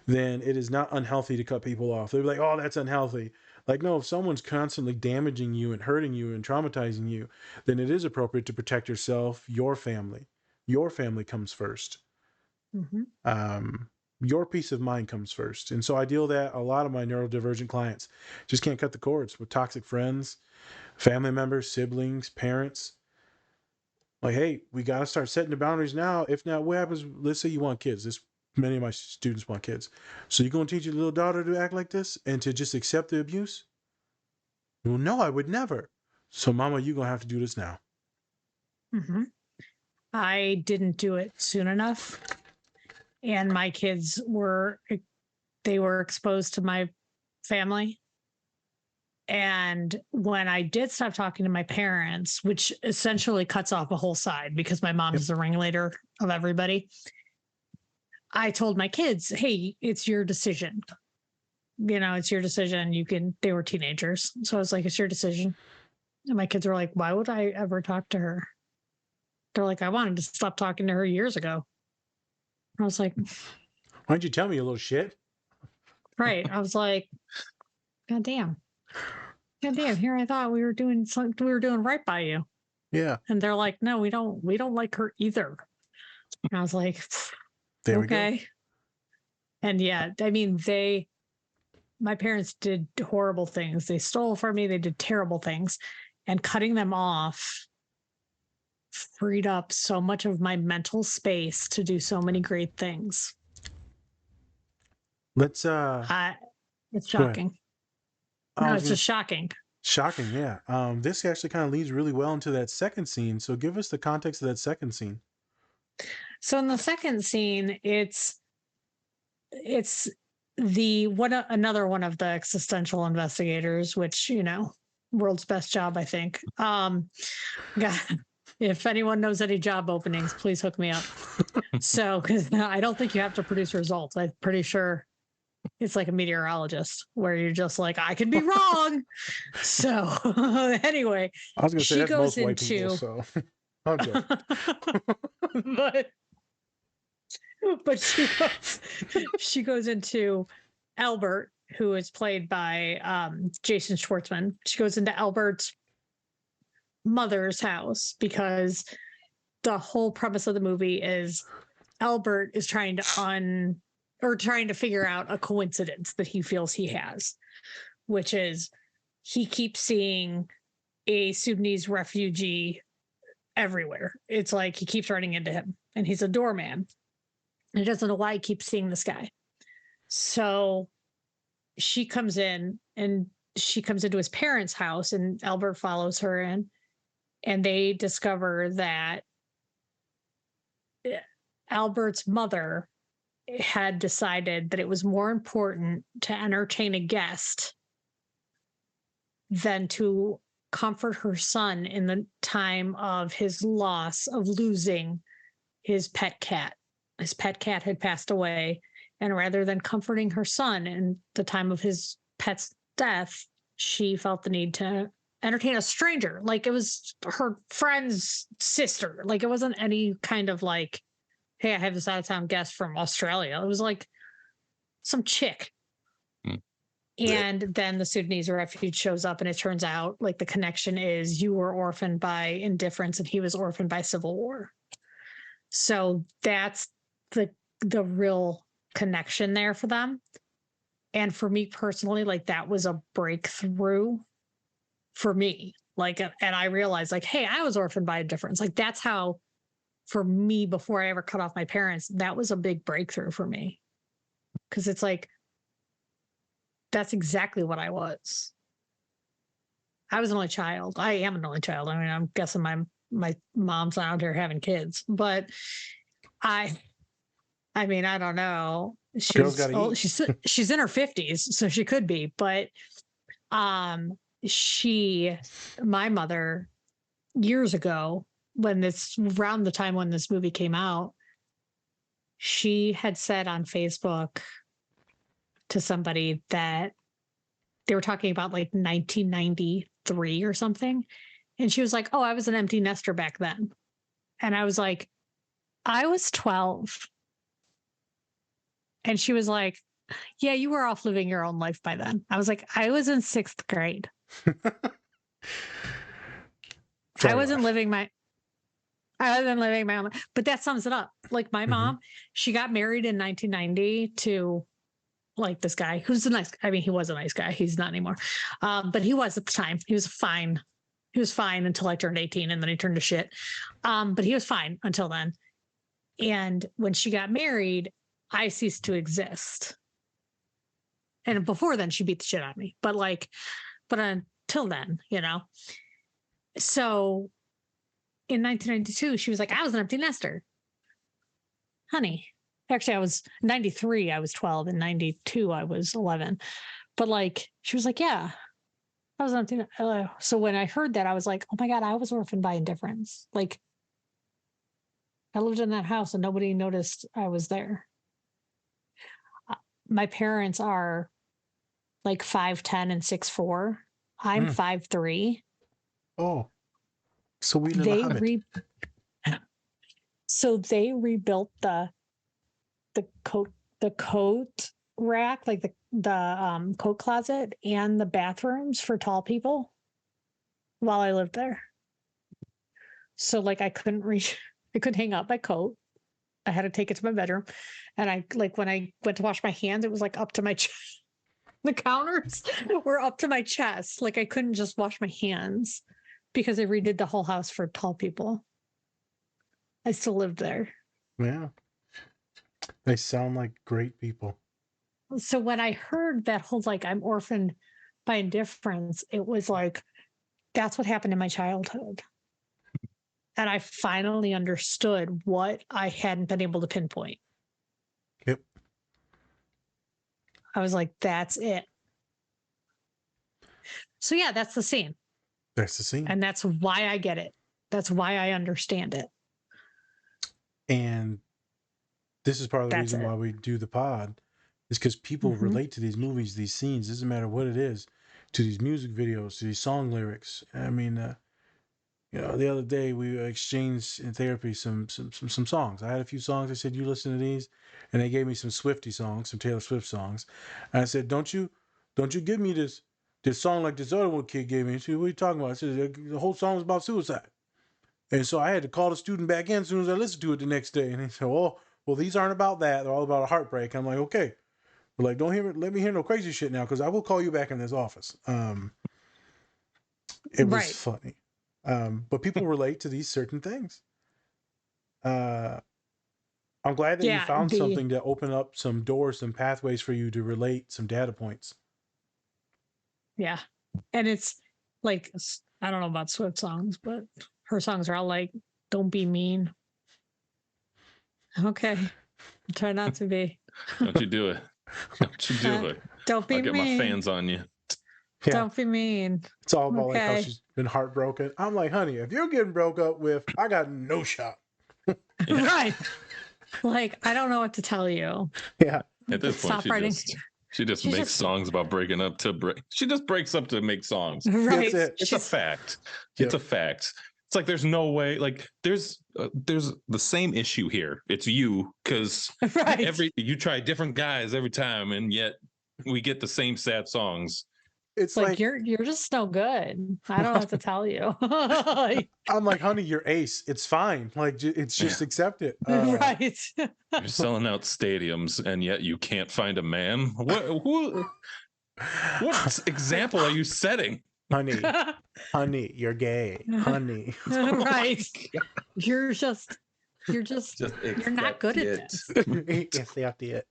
then it is not unhealthy to cut people off. They're like, oh, that's unhealthy. Like, no, if someone's constantly damaging you and hurting you and traumatizing you, then it is appropriate to protect yourself, your family. Your family comes first. Mm-hmm. Your peace of mind comes first. And so I deal that a lot of my neurodivergent clients just can't cut the cords with toxic friends, family members, siblings, parents. Like, hey, we got to start setting the boundaries now. If not, what happens? Let's say you want kids. Many of my students want kids. So you're going to teach your little daughter to act like this and to just accept the abuse? Well, no, I would never. So, Mama, you're going to have to do this now. Mm-hmm. I didn't do it soon enough. And my kids were exposed to my family. And when I did stop talking to my parents, which essentially cuts off a whole side because my mom is the ringleader of everybody, I told my kids, hey, it's your decision. You know, it's your decision. They were teenagers. So I was like, it's your decision. And my kids were like, why would I ever talk to her? They're like, I wanted to stop talking to her years ago. I was like, why didn't you tell me, you little shit? Right. I was like, God damn. Here I thought we were doing something, we were doing right by you. Yeah. And they're like, no, we don't like her either. And I was like, there okay. We go. And yeah, I mean, my parents did horrible things. They stole from me. They did terrible things. And cutting them off freed up so much of my mental space to do so many great things. Let's it's shocking. No, it's just shocking. Shocking, yeah. This actually kind of leads really well into that second scene. So give us the context of that second scene. So in the second scene, it's another one of the existential investigators, which, you know, world's best job, I think. If anyone knows any job openings, please hook me up. So, because I don't think you have to produce results. I'm pretty sure it's like a meteorologist where you're just like, I could be wrong. So anyway, I was going to say that's most white people, so okay. But she goes into Albert, who is played by Jason Schwartzman. She goes into Albert's mother's house because the whole premise of the movie is Albert is trying to figure out a coincidence that he feels he has, which is he keeps seeing a Sudanese refugee everywhere. It's like he keeps running into him, and he's a doorman. And he doesn't know why he keeps seeing this guy. So she comes in, and she comes into his parents' house, and Albert follows her in, and they discover that Albert's mother had decided that it was more important to entertain a guest than to comfort her son in the time of his loss of losing his pet cat. His pet cat had passed away, and rather than comforting her son in the time of his pet's death, she felt the need to entertain a stranger. Like it was her friend's sister. Like it wasn't any kind of like, hey, I have this out-of-town guest from Australia. It was like some chick. And then the Sudanese refuge shows up, and it turns out like the connection is you were orphaned by indifference and he was orphaned by civil war. So that's the real connection there for them. And for me personally, like that was a breakthrough for me. Like, and I realized like, hey, I was orphaned by indifference. Like that's how, for me, before I ever cut off my parents, that was a big breakthrough for me. Because it's like, that's exactly what I was. I was an only child. I am an only child. I mean, I'm guessing my mom's not out here having kids, but I mean, I don't know. She's old, she's in her 50s, so she could be, but my mother, years ago, around the time when this movie came out, she had said on Facebook to somebody that they were talking about like 1993 or something. And she was like, oh, I was an empty nester back then. And I was like, I was 12. And she was like, yeah, you were off living your own life by then. I was like, I was in 6th grade. I wasn't living my own life. But that sums it up. Like my mom, she got married in 1990 to like this guy who's he was a nice guy. He's not anymore. But he was at the time. He was fine. He was fine until I turned 18, and then he turned to shit. But he was fine until then. And when she got married, I ceased to exist. And before then, she beat the shit out of me. But until then, you know. So in 1992, she was like, I was an empty nester. Honey. Actually, I was 93, I was 12, and 92, I was 11. But like, she was like, yeah, I was empty. So when I heard that, I was like, oh my God, I was orphaned by indifference. Like, I lived in that house and nobody noticed I was there. My parents are like 5'10" and 6'4". I'm 5'3". Oh. So we live So they rebuilt the coat rack, like the coat closet and the bathrooms for tall people while I lived there. So like I couldn't hang up my coat. I had to take it to my bedroom. And I when I went to wash my hands, it was like up to my chest. The counters were up to my chest. Like I couldn't just wash my hands because they redid the whole house for tall people. I still lived there. Yeah. They sound like great people. So when I heard that whole like I'm orphaned by indifference, it was like that's what happened in my childhood. And I finally understood what I hadn't been able to pinpoint. Yep. I was like, that's it. So yeah, that's the scene. That's the scene. And that's why I get it. That's why I understand it. And this is part of the reason why we do the pod, is because people relate to these movies, these scenes. Doesn't matter what it is, to these music videos, to these song lyrics. I mean, the other day we exchanged in therapy some songs. I had a few songs. I said, "You listen to these," and they gave me some Swiftie songs, some Taylor Swift songs. And I said, "Don't you give me this song like this other one kid gave me." She said, "What are you talking about?" I said, "The whole song is about suicide." And so I had to call the student back in as soon as I listened to it the next day. And he said, "Oh, well, these aren't about that. They're all about a heartbreak." I'm like, "Okay." But like, let me hear no crazy shit now, because I will call you back in this office. It was funny. But people relate to these certain things. I'm glad that you found something to open up some doors, some pathways for you to relate, some data points. Yeah. And it's like, I don't know about Swift songs, but her songs are all like, don't be mean. Okay. I'll try not to be. Don't you do it. Don't you do it. Don't be I'll get mean. my fans on you. Yeah. Don't be mean. It's all about like how she's been heartbroken. I'm like, honey, if you're getting broke up with, I got no shot. Right. Like, I don't know what to tell you. Yeah. At this point, she just makes songs about breaking up to break. She just breaks up to make songs. Right. It's a fact. It's a fact. It's like there's no way. Like there's the same issue here. It's you because you try different guys every time, and yet we get the same sad songs. It's like you're just no good. I don't know what to tell you. I'm like, honey, you're ace. It's fine. Like it's just accept it. Right. You're selling out stadiums, and yet you can't find a man. What example are you setting? Honey, you're gay. Honey. Right. You're not good at this. Accept it.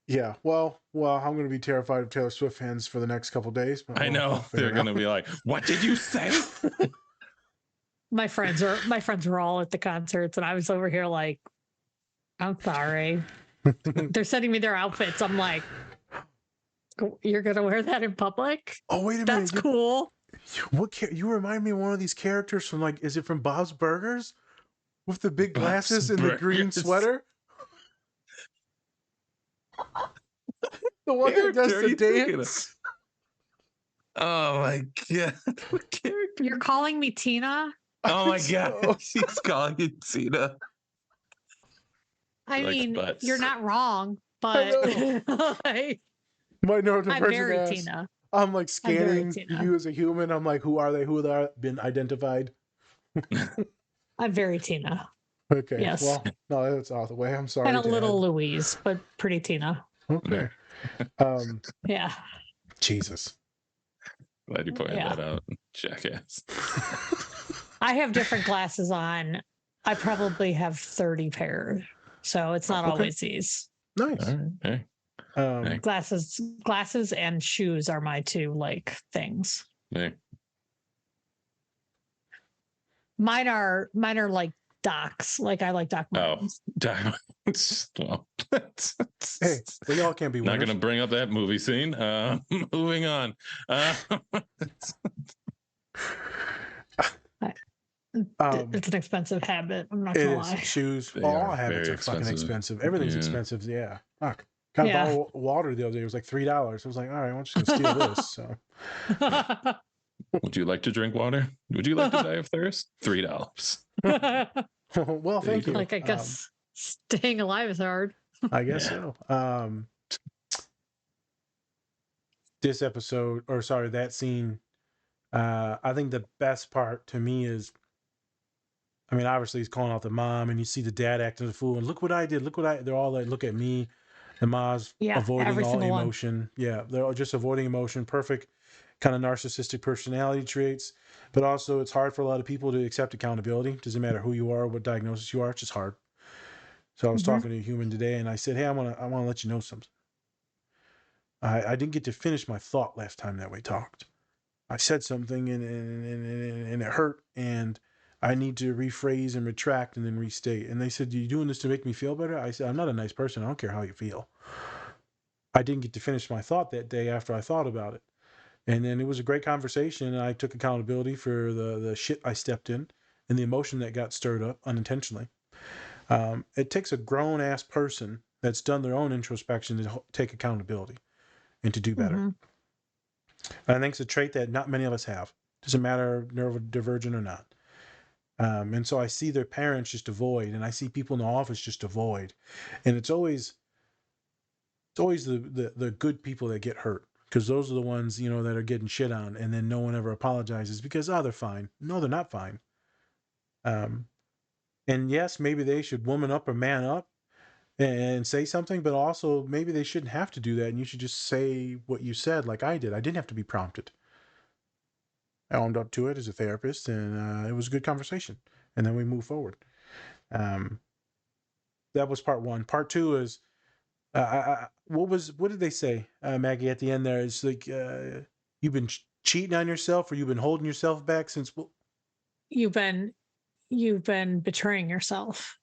Yeah, well, I'm going to be terrified of Taylor Swift fans for the next couple of days. But I know they're going to be like, "What did you say?" My friends were all at the concerts, and I was over here like, "I'm sorry." They're sending me their outfits. I'm like, "You're going to wear that in public?" Oh, wait a minute. That's cool. You remind me of one of these characters from is it from Bob's Burgers? With the big glasses and the green sweater? The one that does the dance. Oh my god! You're calling me Tina? Oh my god! She's calling you Tina. I mean, you're not wrong, but my neurodivergent I'm very ass. Tina. I'm like scanning you as a human. I'm like, who are they? Who have been identified? I'm very Tina. Okay. Yes. Well, no, that's out of the way. I'm sorry. And a little Louise, but pretty Tina. Okay. Yeah. Jesus. Glad you pointed that out, jackass. I have different glasses on. I probably have 30 pairs, so it's not always these. Nice. All right. Glasses and shoes are my two things. Hey. Mine are like Docs. Like I like Doc Martens. Doc. Well, hey, we all can't be winners. Not going to bring up that movie scene. Moving on. It's an expensive habit. I'm not gonna lie. Shoes. All habits are fucking expensive. Everything's expensive. Yeah. Fuck. Got a bottle of water the other day. It was like $3. I was like, all right, I'm just gonna steal this. So. Would you like to drink water? Would you like to die of thirst? $3. Well, thank you. I guess staying alive is hard. I guess so. This episode, that scene, I think the best part to me is, obviously he's calling out the mom, and you see the dad acting a fool, and look what I did. They're all like, look at me. And Ma's avoiding all emotion. Yeah, they're all just avoiding emotion. Perfect kind of narcissistic personality traits. But also, it's hard for a lot of people to accept accountability. Doesn't matter who you are, what diagnosis you are. It's just hard. So I was talking to a human today, and I said, hey, I want to let you know something. I didn't get to finish my thought last time that we talked. I said something, and it hurt, and I need to rephrase and retract and then restate. And they said, are you doing this to make me feel better? I said, I'm not a nice person. I don't care how you feel. I didn't get to finish my thought that day after I thought about it. And then it was a great conversation. And I took accountability for the shit I stepped in and the emotion that got stirred up unintentionally. It takes a grown-ass person that's done their own introspection to take accountability and to do better. And I think it's a trait that not many of us have. Doesn't matter neurodivergent or not. And so I see their parents just avoid, and I see people in the office just avoid. And it's always the good people that get hurt, because those are the ones, that are getting shit on, and then no one ever apologizes because, they're fine. No, they're not fine. And yes, maybe they should woman up or man up, and say something, but also maybe they shouldn't have to do that, and you should just say what you said, like I did. I didn't have to be prompted. I owned up to it as a therapist, and it was a good conversation. And then we move forward. That was part one. Part two is, what did they say, Maggie, at the end there? It's like, you've been cheating on yourself, or you've been holding yourself back since. You've been betraying yourself.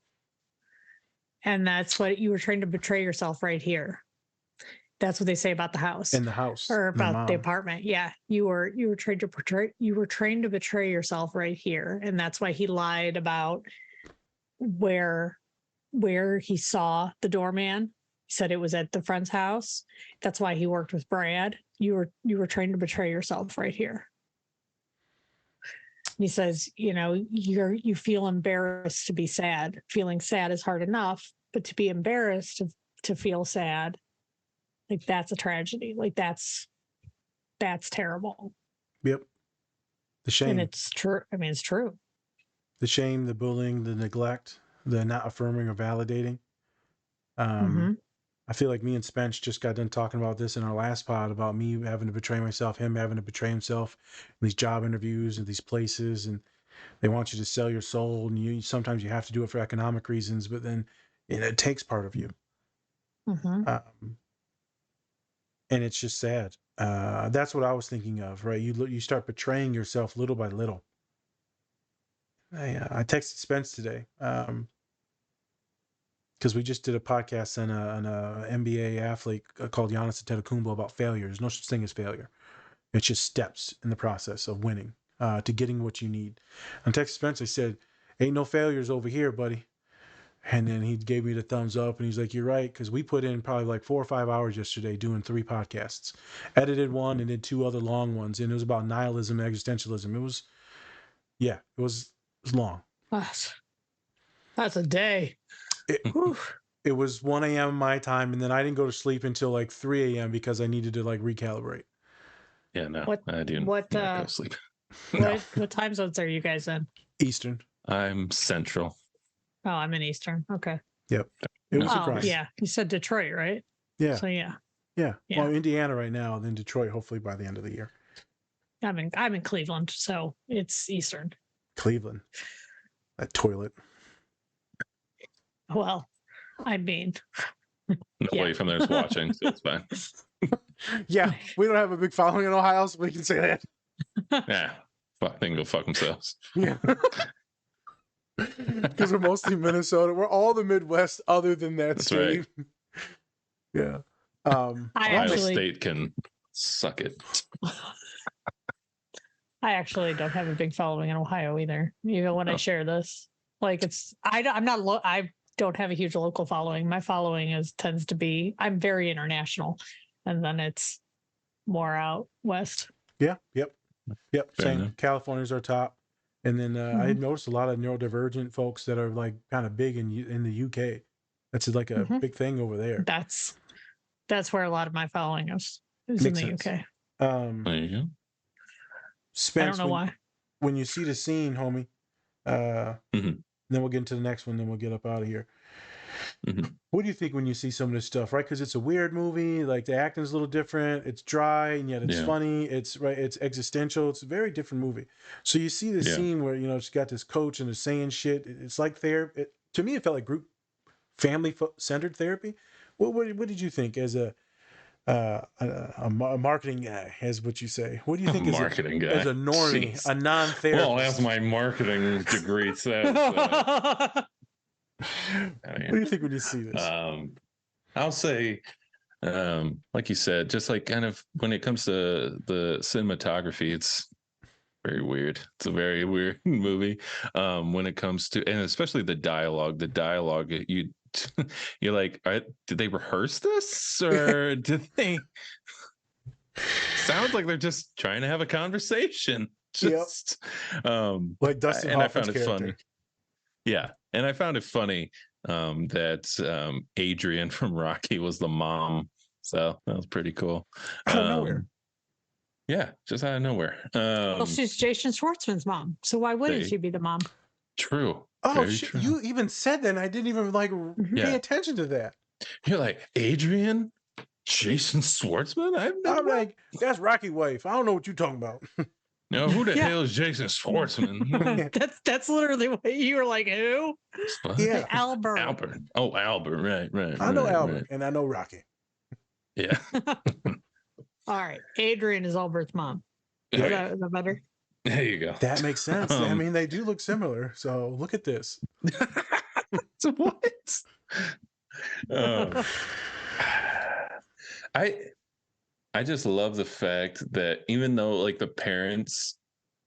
And that's what you were trying to betray yourself right here. That's what they say about the house. In the house. Or about the apartment. Yeah. You were trained to betray yourself right here. And that's why he lied about where he saw the doorman. He said it was at the friend's house. That's why he worked with Brad. You were trained to betray yourself right here. And he says, you feel embarrassed to be sad. Feeling sad is hard enough, but to be embarrassed to feel sad, like that's a tragedy. Like that's terrible. Yep. The shame. And it's true. I mean, it's true. The shame, the bullying, the neglect, the not affirming or validating. I feel like me and Spence just got done talking about this in our last pod, about me having to betray myself, him having to betray himself in these job interviews and these places, and they want you to sell your soul, and sometimes you have to do it for economic reasons, but then it takes part of you. And it's just sad. That's what I was thinking of, right? You start betraying yourself little by little. I texted Spence today, because we just did a podcast on a NBA athlete called Giannis Antetokounmpo about failure. There's no such thing as failure. It's just steps in the process of winning, to getting what you need. And text Spence, I said, "Ain't no failures over here, buddy." And then he gave me the thumbs up, and he's like, "You're right," because we put in probably like 4 or 5 hours yesterday doing 3 podcasts, edited one and did 2 other long ones, and it was about nihilism, existentialism. It was long. That's a day. It was 1 a.m. my time, and then I didn't go to sleep until like 3 a.m. because I needed to like recalibrate. Yeah, no, I do not go to sleep. What time zones are you guys in? Eastern. I'm Central. Oh, I'm in Eastern. Okay. Yep. It was surprising. Yeah. You said Detroit, right? Yeah. So yeah. Well, Indiana right now, and then Detroit hopefully by the end of the year. I'm in Cleveland, so it's Eastern. Cleveland. That toilet. Well, I mean, nobody from there is watching, so it's fine. Yeah, we don't have a big following in Ohio, so we can say that. Yeah, they can go fuck themselves. Yeah, because we're mostly Minnesota. We're all the Midwest, other than that state. Right. Yeah, Ohio State can suck it. I actually don't have a big following in Ohio either. Even when I share this, like I don't have a huge local following. My following tends to be, I'm very international, and then it's more out west. Yeah. Yep. Same. California's our top, and then I noticed a lot of neurodivergent folks that are like kind of big in the UK. That's like a big thing over there. That's where a lot of my following is Makes in the sense. UK. There you go. I Spence, don't know why. When you see the scene, homie, then we'll get into the next one, then we'll get up out of here. What do you think when you see some of this stuff, right? Because it's a weird movie, like the acting's a little different, it's dry, and yet it's funny, it's existential, it's a very different movie. So you see this scene where, it's got this coach and they're saying shit, it's like therapy. To me, it felt like group family-centered therapy. What did you think as a marketing guy, as what you say? What do you think as a normie, a non-therapist? Well, as my marketing degree says. What do you think when you see this? I'll say, like you said, just like kind of when it comes to the cinematography, it's very weird. It's a very weird movie. When it comes to, and especially the dialogue, you're like, did they rehearse this, or did they? Sounds like they're just trying to have a conversation. Like Dustin Hoffman's and I found it character. funny. Yeah, and I found it funny that Adrian from Rocky was the mom, so that was pretty cool. Out of nowhere. Yeah, just out of nowhere. Well, she's Jason Schwartzman's mom, so why wouldn't she be the mom? True. Oh Very shit! true. You even said that, and I didn't even like pay attention to that. You're like, Adrian, Jason Schwartzman. I'm like, that's Rocky wife. I don't know what you're talking about. No, who the hell is Jason Schwartzman? That's literally what you were like. Who? Yeah, Albert. Oh, Albert. Right. I know Albert, right. and I know Rocky. Yeah. All right. Adrian is Albert's mom. Is that better? There you go. That makes sense. I mean, they do look similar. So look at this. So what? I just love the fact that even though like the parents,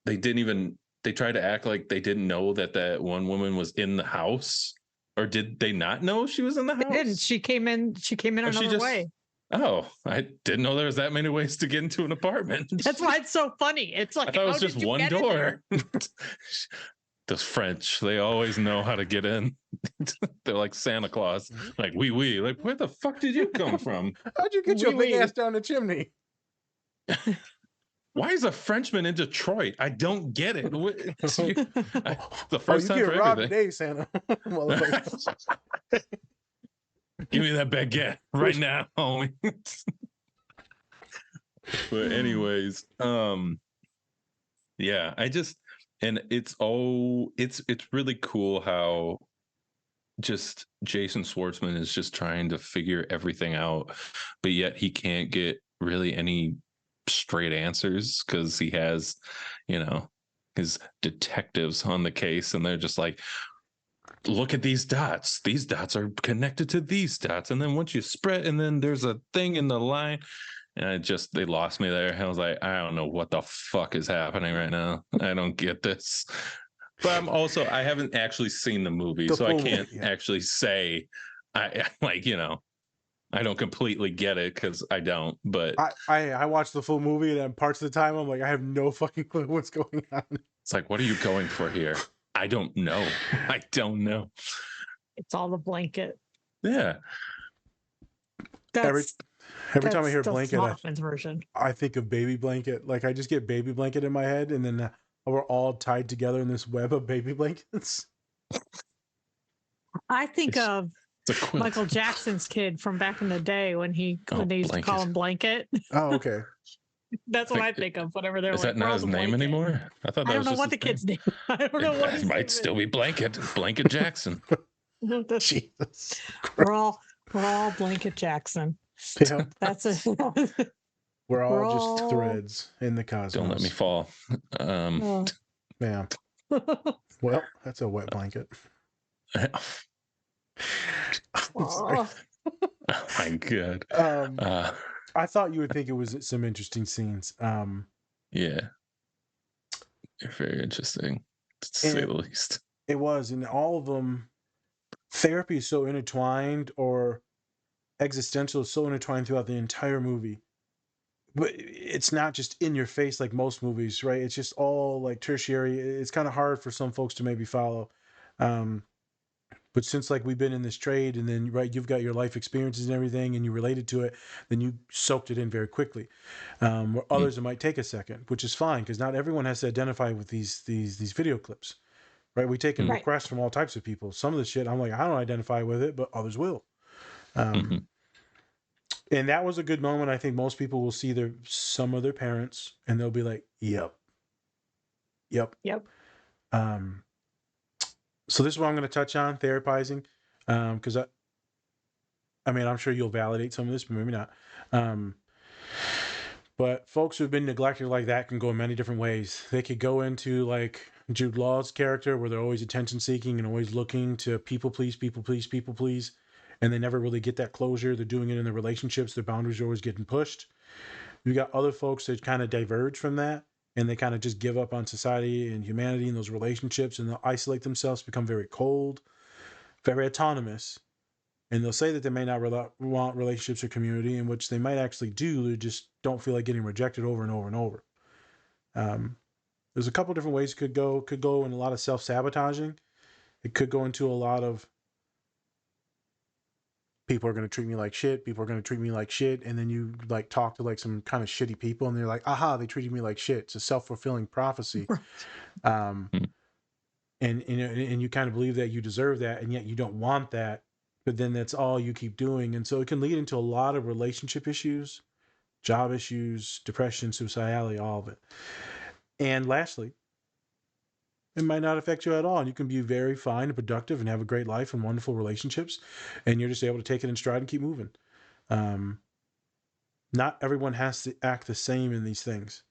they tried to act like they didn't know that one woman was in the house, or did they not know she was in the house? They didn't. She came in another way. Oh, I didn't know there was that many ways to get into an apartment. That's why it's so funny. It's like, I thought it was just one door. Those French, they always know how to get in. They're like Santa Claus. Like, oui. Like, where the fuck did you come from? How'd you get your big ass down the chimney? Why is a Frenchman in Detroit? I don't get it. The first time you for get robbed everything. today, Santa. Give me that baguette right now, homie. But anyways, yeah, it's really cool how just Jason Schwartzman is just trying to figure everything out, but yet he can't get really any straight answers because he has, his detectives on the case, and they're just like, look at these dots. These dots are connected to these dots. And then once you spread, and then there's a thing in the line. And they lost me there. I was like, I don't know what the fuck is happening right now. I don't get this. But I haven't actually seen the movie, so I can't actually say I don't completely get it because I don't. But I watched the full movie, and then parts of the time I'm like, I have no fucking clue what's going on. It's like, what are you going for here? I don't know. It's all the blanket. Yeah. Every time I hear blanket, version. I think of baby blanket. Like, I just get baby blanket in my head, and then we're all tied together in this web of baby blankets. I think of Michael Jackson's kid from back in the day when they used to call him Blanket. Oh, okay. That's what I think of. Whatever they're is that not his name anymore? I thought that I don't know what the kid's name. I don't know what it might still be Blanket Jackson. Jesus. We're all Blanket Jackson. Yeah. That's it. We're all just threads in the cosmos. Don't let me fall. Yeah. Well, that's a wet blanket. Oh my God. I thought you would think it was some interesting scenes. Yeah. Very interesting, to say the least. It was, and all of them, therapy is so intertwined, or existential is so intertwined throughout the entire movie. But it's not just in your face like most movies, right? It's just all like tertiary. It's kind of hard for some folks to maybe follow. But since like we've been in this trade, and then you've got your life experiences and everything, and you related to it, then you soaked it in very quickly. Where others it might take a second, which is fine because not everyone has to identify with these video clips, right? We take in requests from all types of people. Some of the shit I'm like, I don't identify with it, but others will. And that was a good moment. I think most people will see some of their parents, and they'll be like, "Yep." So this is what I'm going to touch on, therapizing, because I mean, I'm sure you'll validate some of this, but maybe not. But folks who've been neglected like that can go in many different ways. They could go into like Jude Law's character, where they're always attention seeking and always looking to people please, and they never really get that closure. They're doing it in their relationships. Their boundaries are always getting pushed. You got other folks that kind of diverge from that, and they kind of just give up on society and humanity and those relationships, and they'll isolate themselves, become very cold, very autonomous. And they'll say that they may not want relationships or community, in which they might actually do. They just don't feel like getting rejected over and over and over. There's a couple different ways it could go. It could go in a lot of self-sabotaging. It could go into a lot of people are going to treat me like shit. People are going to treat me like shit. And then you like talk to like some kind of shitty people, and they're like, aha, they treated me like shit. It's a self-fulfilling prophecy. and you kind of believe that you deserve that, and yet you don't want that, but then that's all you keep doing. And so it can lead into a lot of relationship issues, job issues, depression, suicidality, all of it. And lastly, it might not affect you at all. And you can be very fine and productive and have a great life and wonderful relationships. And you're just able to take it in stride and keep moving. Not everyone has to act the same in these things.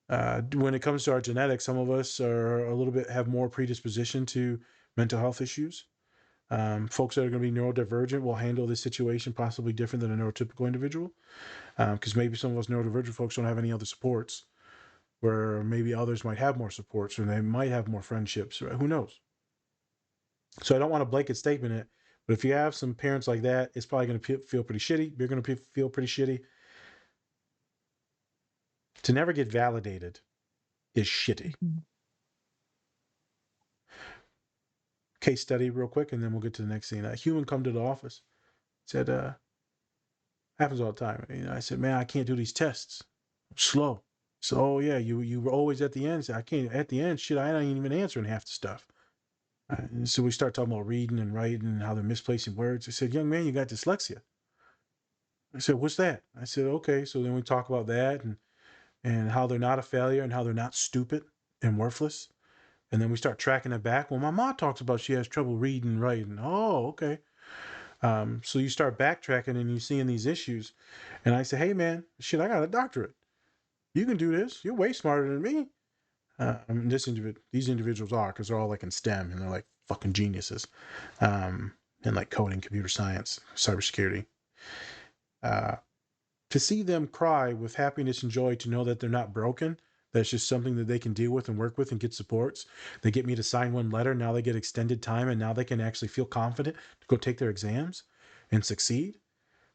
When it comes to our genetics, some of us are a little bit have more predisposition to mental health issues. Folks that are going to be neurodivergent will handle this situation possibly different than a neurotypical individual, because maybe some of us neurodivergent folks don't have any other supports, where maybe others might have more supports, or they might have more friendships, or who knows. So I don't want to blanket statement it, but if you have some parents like that, it's probably going to feel pretty shitty. You're going to feel pretty shitty. To never get validated is shitty. Case study real quick, and then we'll get to the next scene. A human come to the office, said, happens all the time. I said, man, I can't do these tests. I'm slow. So, oh yeah, you were always at the end. I said, I can't at the end. Shit, I ain't even answering half the stuff. So we start talking about reading and writing and how they're misplacing words. I said, young man, you got dyslexia. I said, what's that? I said, okay. So then we talk about that and how they're not a failure and how they're not stupid and worthless. And then we start tracking it back. Well, my mom talks about she has trouble reading and writing. Oh, okay. So you start backtracking and you're seeing these issues. And I say, hey, man, shit, I got a doctorate. You can do this. You're way smarter than me. These individuals are, because they're all like in STEM and they're like fucking geniuses. And like coding, computer science, cybersecurity. To see them cry with happiness and joy, to know that they're not broken, that's just something that they can deal with and work with and get supports. They get me to sign one letter. Now they get extended time, and now they can actually feel confident to go take their exams and succeed.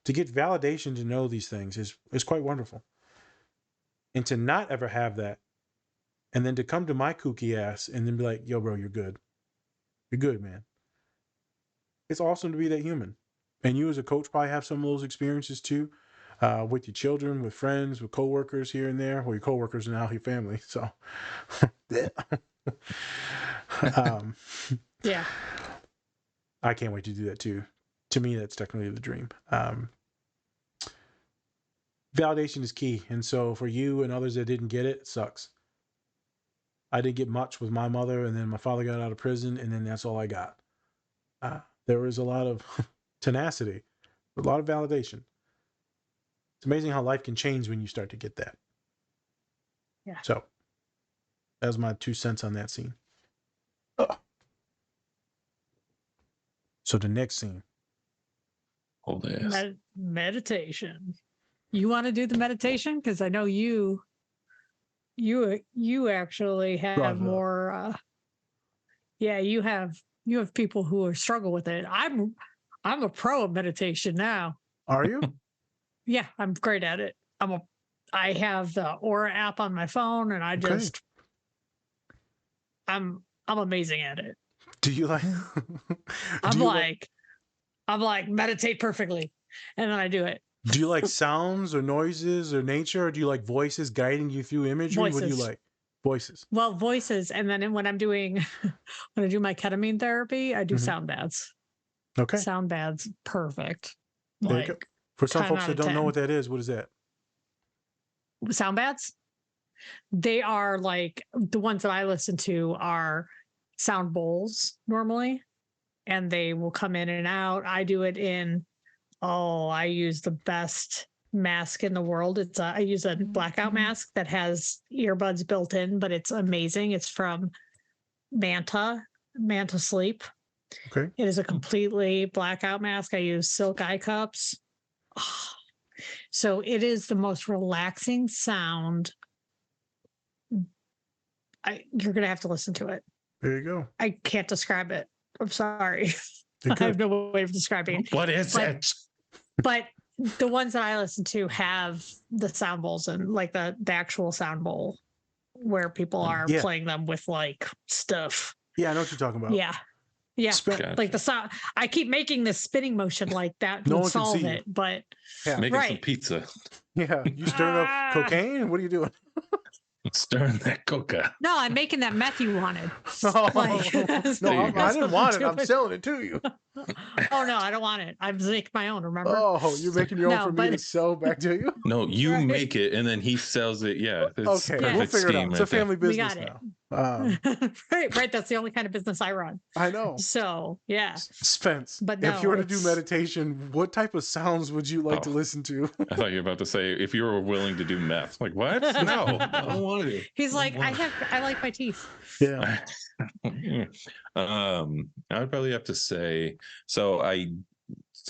To get validation to know these things is quite wonderful. And to not ever have that, and then to come to my kooky ass and then be like, yo, bro, you're good. You're good, man. It's awesome to be that human. And you as a coach probably have some of those experiences too. With your children, with friends, with coworkers here and there. Well, your coworkers are now your family, so yeah. I can't wait to do that too. To me, that's technically the dream. Validation is key, and so for you and others that didn't get it, it sucks. I didn't get much with my mother, and then my father got out of prison, and then that's all I got. There was a lot of tenacity, a lot of validation. It's amazing how life can change when you start to get that. Yeah. So that was my 2 cents on that scene. So the next scene. Hold this. Meditation. You want to do the meditation? Because I know you actually have more. You have people who struggle with it. I'm a pro at meditation now. Are you? Yeah, I'm great at it. I have the Aura app on my phone, and I'm amazing at it. Do you like? I'm like meditate perfectly, and then I do it. Do you like sounds or noises or nature, or do you like voices guiding you through imagery? Voices. What do you like? Voices. Well, voices, and then when I do my ketamine therapy, I do sound baths. Okay. Sound baths, perfect. There you go. For some folks that don't know what that is, what is that? Sound baths? They are like the ones that I listen to are sound bowls normally, and they will come in and out. I do it I use the best mask in the world. I use a blackout mask that has earbuds built in, but it's amazing. It's from Manta Sleep. Okay. It is a completely blackout mask. I use silk eye cups. So it is the most relaxing sound. You're going to have to listen to it. There you go. I can't describe it. I'm sorry. I have no way of describing it. What is it? But the ones that I listen to have the sound bowls and like the actual sound bowl where people are playing them with like stuff. Yeah, I know what you're talking about. Yeah. Yeah. Like the sound. I keep making this spinning motion like that would solve it, but making some pizza. Yeah. You stirring up cocaine? What are you doing? Stirring that coca. No, I'm making that meth you wanted. Oh, Like, no, I didn't want it. I'm doing. selling it to you. Oh no, I don't want it. I'm making my own. Remember? Oh, you're making your own No, for me to but- sell back to you? No, you Right. make it and then he sells it. Yeah. It's Okay, perfect we'll figure it out. scheme It's a right there. family We business got it. now. right. That's the only kind of business I run. I know. So yeah. Spence, But no, if you were to do it's- meditation, what type of sounds would you like to listen to? I thought you were about to say if you were willing to do meth. Like, what? No, I don't want to. He's like, I like my teeth. Yeah. I would probably have to say so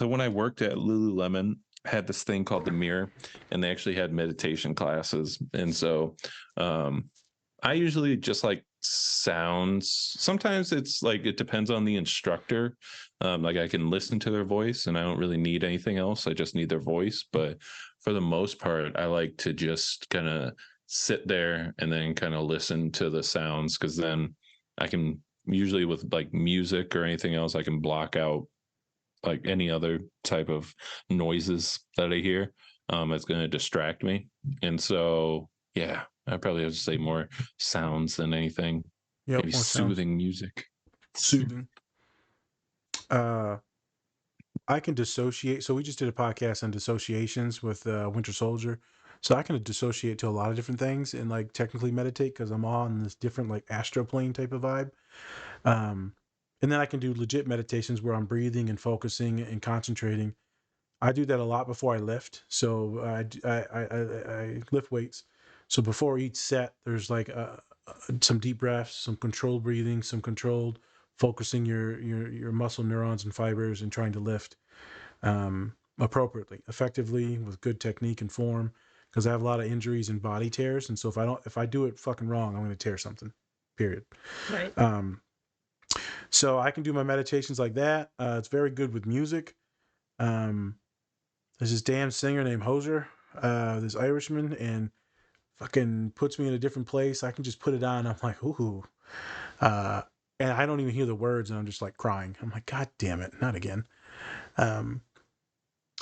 when I worked at Lululemon, I had this thing called the Mirror, and they actually had meditation classes. And so I usually just like sounds. Sometimes it's like it depends on the instructor. Like I can listen to their voice and I don't really need anything else. I just need their voice. But for the most part, I like to just kind of sit there and then kind of listen to the sounds, because then I can usually with like music or anything else, I can block out like any other type of noises that I hear. It's going to distract me. And so, yeah, I probably have to say more sounds than anything. Yep, Maybe more soothing sounds. music. Soothing. I can dissociate. So we just did a podcast on dissociations with Winter Soldier. So I can dissociate to a lot of different things and like technically meditate because I'm on this different like astral plane type of vibe. And then I can do legit meditations where I'm breathing and focusing and concentrating. I do that a lot before I lift. So I lift weights. So before each set, there's like some deep breaths, some controlled breathing, some controlled focusing your muscle neurons and fibers and trying to lift appropriately, effectively, with good technique and form. Because I have a lot of injuries and body tears, and so if I do it fucking wrong, I'm going to tear something. Period. Right. So I can do my meditations like that. It's very good with music. There's this damn singer named Hoser, this Irishman, and fucking puts me in a different place. I can just put it on. I'm like, ooh. And I don't even hear the words, and I'm just like crying. I'm like, God damn it, not again.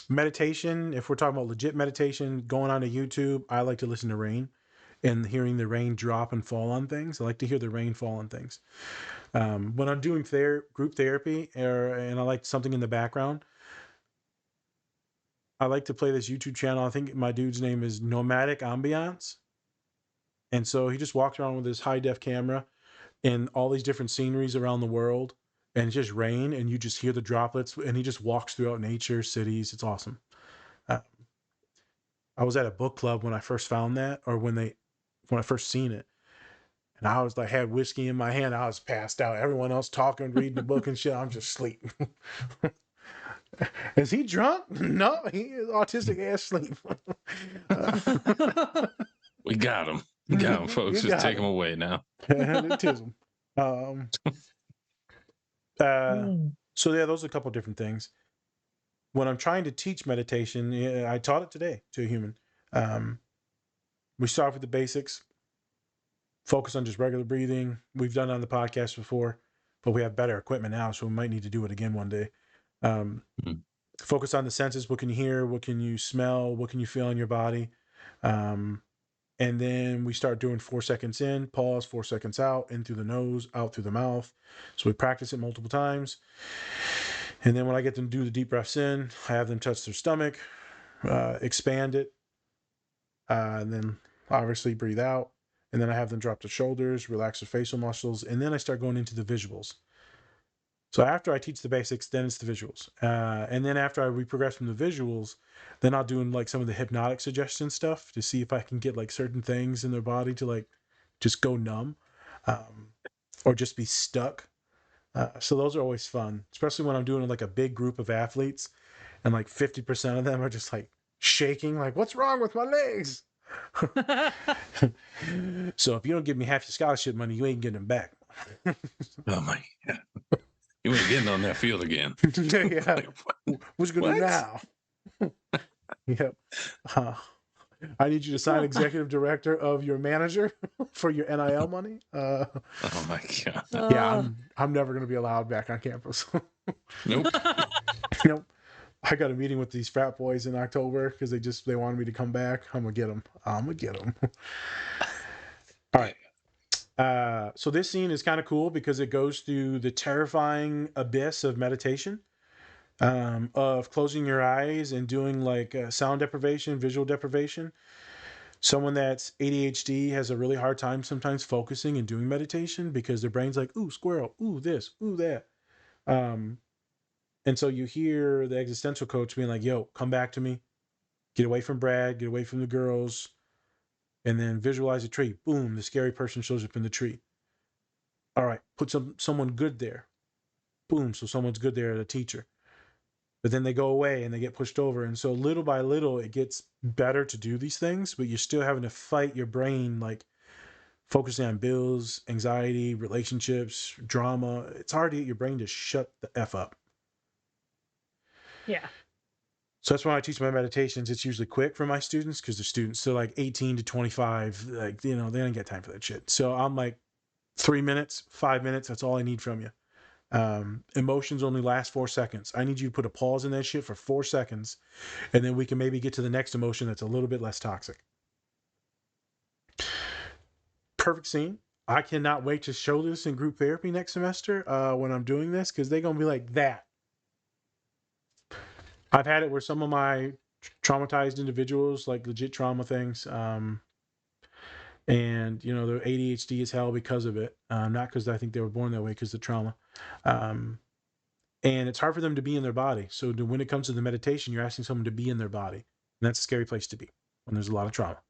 Meditation, if we're talking about legit meditation, going on to YouTube, I like to listen to rain and hearing the rain drop and fall on things. I like to hear the rain fall on things. When I'm doing group therapy and I like something in the background, I like to play this YouTube channel. I think my dude's name is Nomadic Ambiance. And so he just walks around with his high def camera and all these different sceneries around the world, and it's just rain and you just hear the droplets, and he just walks throughout nature, cities. It's awesome. I was at a book club when I first found that, or when I first seen it. And I was like, had whiskey in my hand. I was passed out. Everyone else talking, reading the book and shit. I'm just asleep. Is he drunk? No, he is autistic ass sleep. We got him. We got him, folks. Just take him away now. Autism. So yeah, those are a couple of different things. When I'm trying to teach meditation, I taught it today to a human. We start with the basics. Focus on just regular breathing. We've done it on the podcast before, but we have better equipment now, so we might need to do it again one day. Focus on the senses. What can you hear? What can you smell? What can you feel in your body? And then we start doing 4 seconds in, pause, 4 seconds out, in through the nose, out through the mouth. So we practice it multiple times. And then when I get them to do the deep breaths in, I have them touch their stomach, expand it, and then obviously breathe out. And then I have them drop their shoulders, relax their facial muscles, and then I start going into the visuals. So after I teach the basics, then it's the visuals. And then after we progress from the visuals, then I'll do like some of the hypnotic suggestion stuff to see if I can get like certain things in their body to like just go numb or just be stuck. So those are always fun, especially when I'm doing like a big group of athletes and like 50% of them are just like shaking, like, what's wrong with my legs? So if you don't give me half your scholarship money, you ain't getting them back. Oh my God. You ain't getting on that field again. Yeah. Like, What's going to do now? Yep. I need you to sign executive director of your manager for your NIL money. Oh my God. Yeah, I'm never going to be allowed back on campus. Nope. Nope. I got a meeting with these frat boys in October because they wanted me to come back. I'm gonna get them. All right. So this scene is kind of cool because it goes through the terrifying abyss of meditation, of closing your eyes and doing like sound deprivation, visual deprivation. Someone that's ADHD has a really hard time sometimes focusing and doing meditation because their brain's like, ooh, squirrel, ooh, this, ooh, that. And so you hear the existential coach being like, yo, come back to me. Get away from Brad, get away from the girls, and then visualize a tree. Boom, the scary person shows up in the tree. All right, put someone good there. Boom, so someone's good there, a teacher. But then they go away and they get pushed over. And so little by little, it gets better to do these things, but you're still having to fight your brain, like focusing on bills, anxiety, relationships, drama. It's hard to get your brain to shut the F up. Yeah. So that's why I teach my meditations. It's usually quick for my students because the students are like 18 to 25. Like, they don't get time for that shit. So I'm like 3 minutes, 5 minutes. That's all I need from you. Emotions only last 4 seconds. I need you to put a pause in that shit for 4 seconds. And then we can maybe get to the next emotion that's a little bit less toxic. Perfect scene. I cannot wait to show this in group therapy next semester when I'm doing this because they're going to be like that. I've had it where some of my traumatized individuals, like legit trauma things, and their ADHD is hell because of it. Not because I think they were born that way, because of the trauma. And it's hard for them to be in their body. So when it comes to the meditation, you're asking someone to be in their body. And that's a scary place to be when there's a lot of trauma.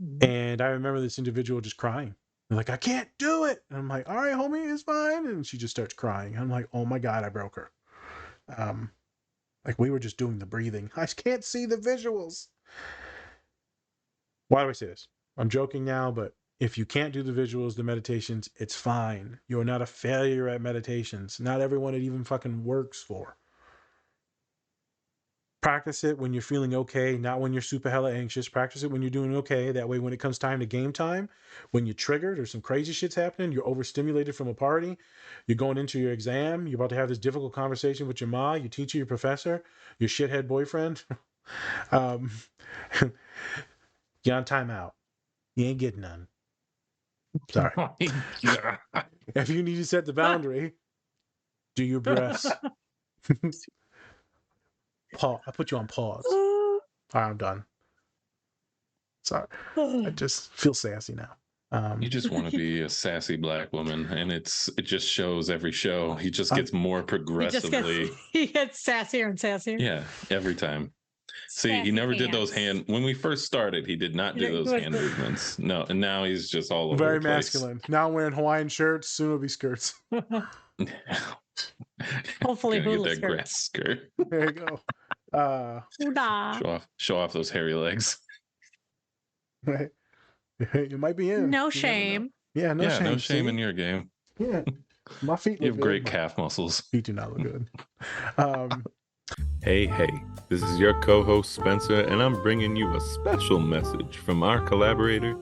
Mm-hmm. And I remember this individual just crying. They're like, I can't do it. And I'm like, all right, homie, it's fine. And she just starts crying. I'm like, oh my God, I broke her. Like we were just doing the breathing. I can't see the visuals. Why do I say this? I'm joking now, but if you can't do the visuals, the meditations, it's fine. You're not a failure at meditations. Not everyone it even fucking works for. Practice it when you're feeling okay, not when you're super hella anxious. Practice it when you're doing okay. That way, when it comes time to game time, when you're triggered or some crazy shit's happening, you're overstimulated from a party, you're going into your exam, you're about to have this difficult conversation with your ma, your teacher, your professor, your shithead boyfriend. You're on timeout. You ain't getting none. Sorry. If you need to set the boundary, do your breaths. Pause. I put you on pause. All right, I'm done. Sorry. I just feel sassy now. You just want to be a sassy black woman, and it just shows every show. He just gets more progressively. He gets sassier and sassier. Yeah, every time. See, he never did those when we first started, he did not do those hand movements. No, and now he's just all over very the place. Masculine. Now wearing Hawaiian shirts, soon will be skirts. Hopefully hula get that grass skirt. There you go. Show off those hairy legs. Right. You might be in. No shame. Yeah, no shame. No shame in your game. Yeah. My feet You have look great good. calf muscles. Feet do not look good. Hey, this is your co-host Spencer, and I'm bringing you a special message from our collaborator,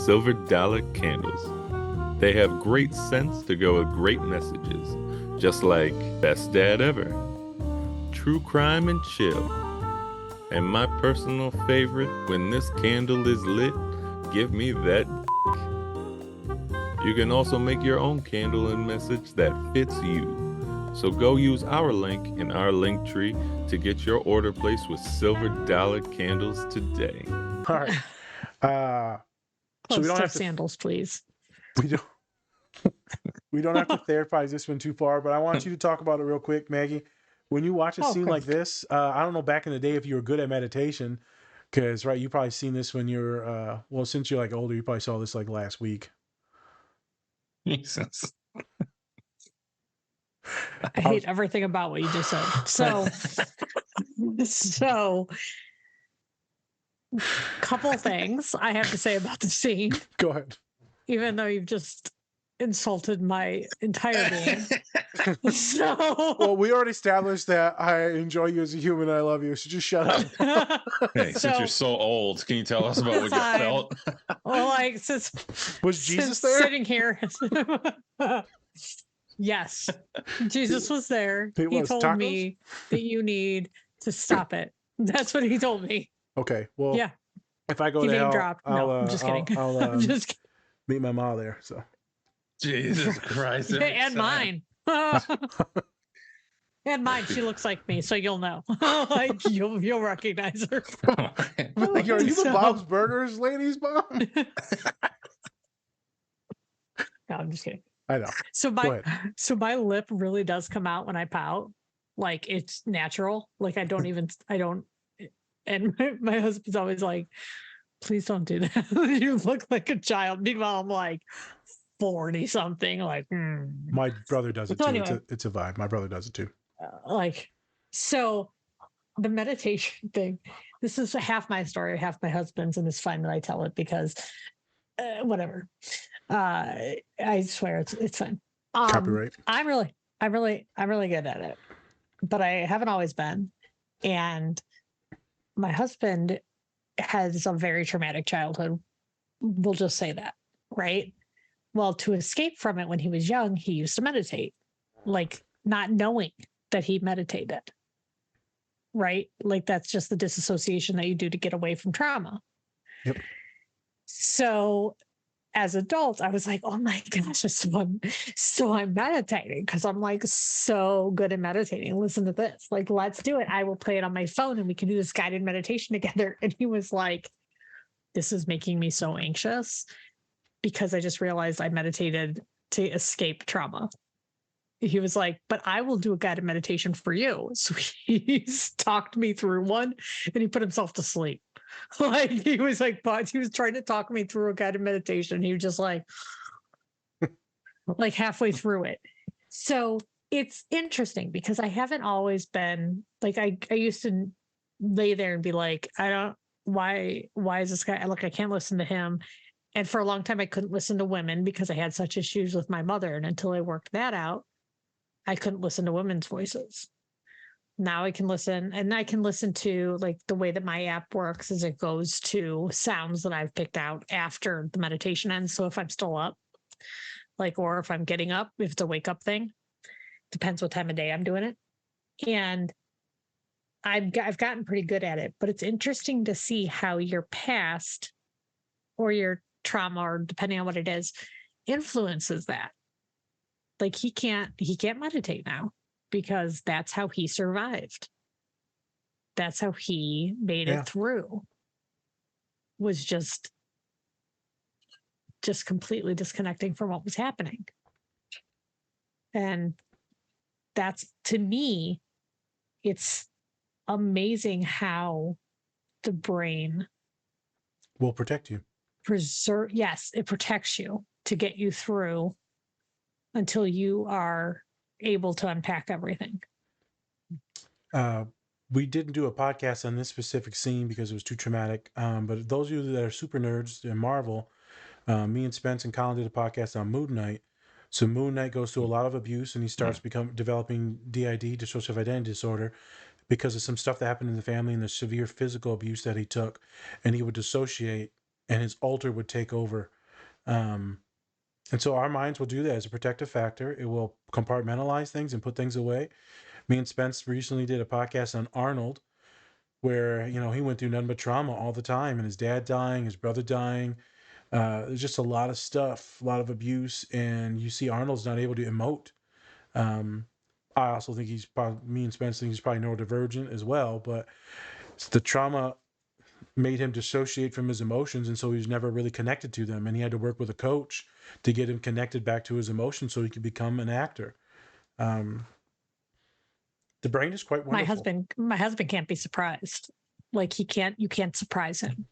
Silver Dollar Candles. They have great scents to go with great messages, just like Best Dad Ever, True Crime and Chill, and my personal favorite, When This Candle Is Lit, Give Me That. You can also make your own candle and message that fits you. So go use our link in our link tree to get your order placed with Silver Dollar Candles today. All right. So we don't have sandals, please. We don't have to therapize this one too far, but I want you to talk about it real quick, Maggie. When you watch a scene like this, I don't know back in the day if you were good at meditation, because you probably seen this when you're since you're like older, you probably saw this like last week. Jesus. I hate everything about what you just said. So couple things I have to say about the scene. Go ahead. Even though you've just insulted my entire being. Well, we already established that I enjoy you as a human and I love you, so just shut up. Hey, since you're so old, can you tell us about what you felt? Well, since was Jesus there? Sitting here. Yes, Jesus was there. He told me that you need to stop it. That's what he told me. Okay, well, yeah. If I go to hell, I'm just kidding. I'm just kidding. meet my mom there. So Jesus Christ. And mine. And mine. She looks like me, so you'll know. Like you'll recognize her. Like, are you the Bob's Burgers ladies, Mom? No, I'm just kidding. I know. So my lip really does come out when I pout. Like it's natural. Like I don't. And my husband's always like, please don't do that. You look like a child. Meanwhile, I'm like 40 something. Like, My brother does it So too. anyway. It's a vibe. My brother does it too. So the meditation thing, this is half my story, half my husband's, and it's fine that I tell it because whatever. I swear it's fine. Copyright. I'm really good at it, but I haven't always been. And my husband has a very traumatic childhood. We'll just say that, right? Well, to escape from it when he was young, he used to meditate, like not knowing that he meditated, right? Like that's just the disassociation that you do to get away from trauma. Yep. So as adults, I was like, oh my gosh, so I'm meditating because I'm like so good at meditating. Listen to this. Like, let's do it. I will play it on my phone and we can do this guided meditation together. And he was like, this is making me so anxious because I just realized I meditated to escape trauma. He was like, but I will do a guided meditation for you. So he's talked me through one and he put himself to sleep. Like he was trying to talk me through a guided meditation. He was just like halfway through it. So it's interesting because I haven't always been like, I used to lay there and be like, why is this guy, I can't listen to him. And for a long time, I couldn't listen to women because I had such issues with my mother. And until I worked that out, I couldn't listen to women's voices. Now I can listen, and I can listen to like the way that my app works is it goes to sounds that I've picked out after the meditation ends. So if I'm still up, or if I'm getting up, if it's a wake up thing, depends what time of day I'm doing it. And I've gotten pretty good at it, but it's interesting to see how your past or your trauma, or depending on what it is, influences that. Like he can't meditate now because that's how he survived. That's how he made it through. Was just completely disconnecting from what was happening. And that's, to me, it's amazing how the brain will protect you. Yes, it protects you to get you through until you are able to unpack everything. We didn't do a podcast on this specific scene because it was too traumatic. But those of you that are super nerds in Marvel, me and Spence and Colin did a podcast on Moon Knight. So Moon Knight goes through a lot of abuse and he starts developing DID, dissociative identity disorder, because of some stuff that happened in the family and the severe physical abuse that he took. And he would dissociate and his alter would take over. And so our minds will do that as a protective factor. It will compartmentalize things and put things away. Me and Spence recently did a podcast on Arnold where, he went through nothing but trauma all the time, and his dad dying, his brother dying. There's just a lot of stuff, a lot of abuse, and you see Arnold's not able to emote. I also think me and Spence think he's probably neurodivergent as well, but the trauma made him dissociate from his emotions, and so he was never really connected to them, and he had to work with a coach to get him connected back to his emotions so he could become an actor. The brain is quite wonderful. My husband can't be surprised. Like you can't surprise him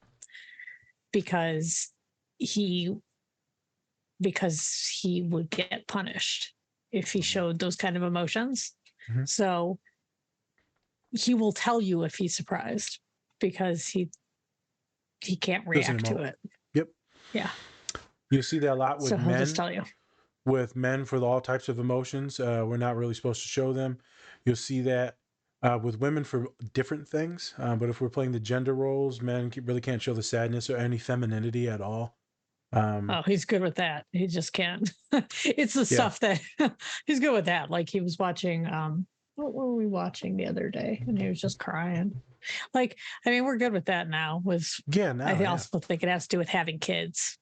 because he would get punished if he showed those kind of emotions. Mm-hmm. So he will tell you if he's surprised because he can't react to it. Yep. Yeah. You see that a lot with men. Just tell you. With men for all types of emotions, we're not really supposed to show them. You'll see that with women for different things. But if we're playing the gender roles, men really can't show the sadness or any femininity at all. He's good with that. He just can't. It's the stuff that he's good with that. Like he was watching, what were we watching the other day? And he was just crying. Like, I mean, we're good with that now. I also think it has to do with having kids.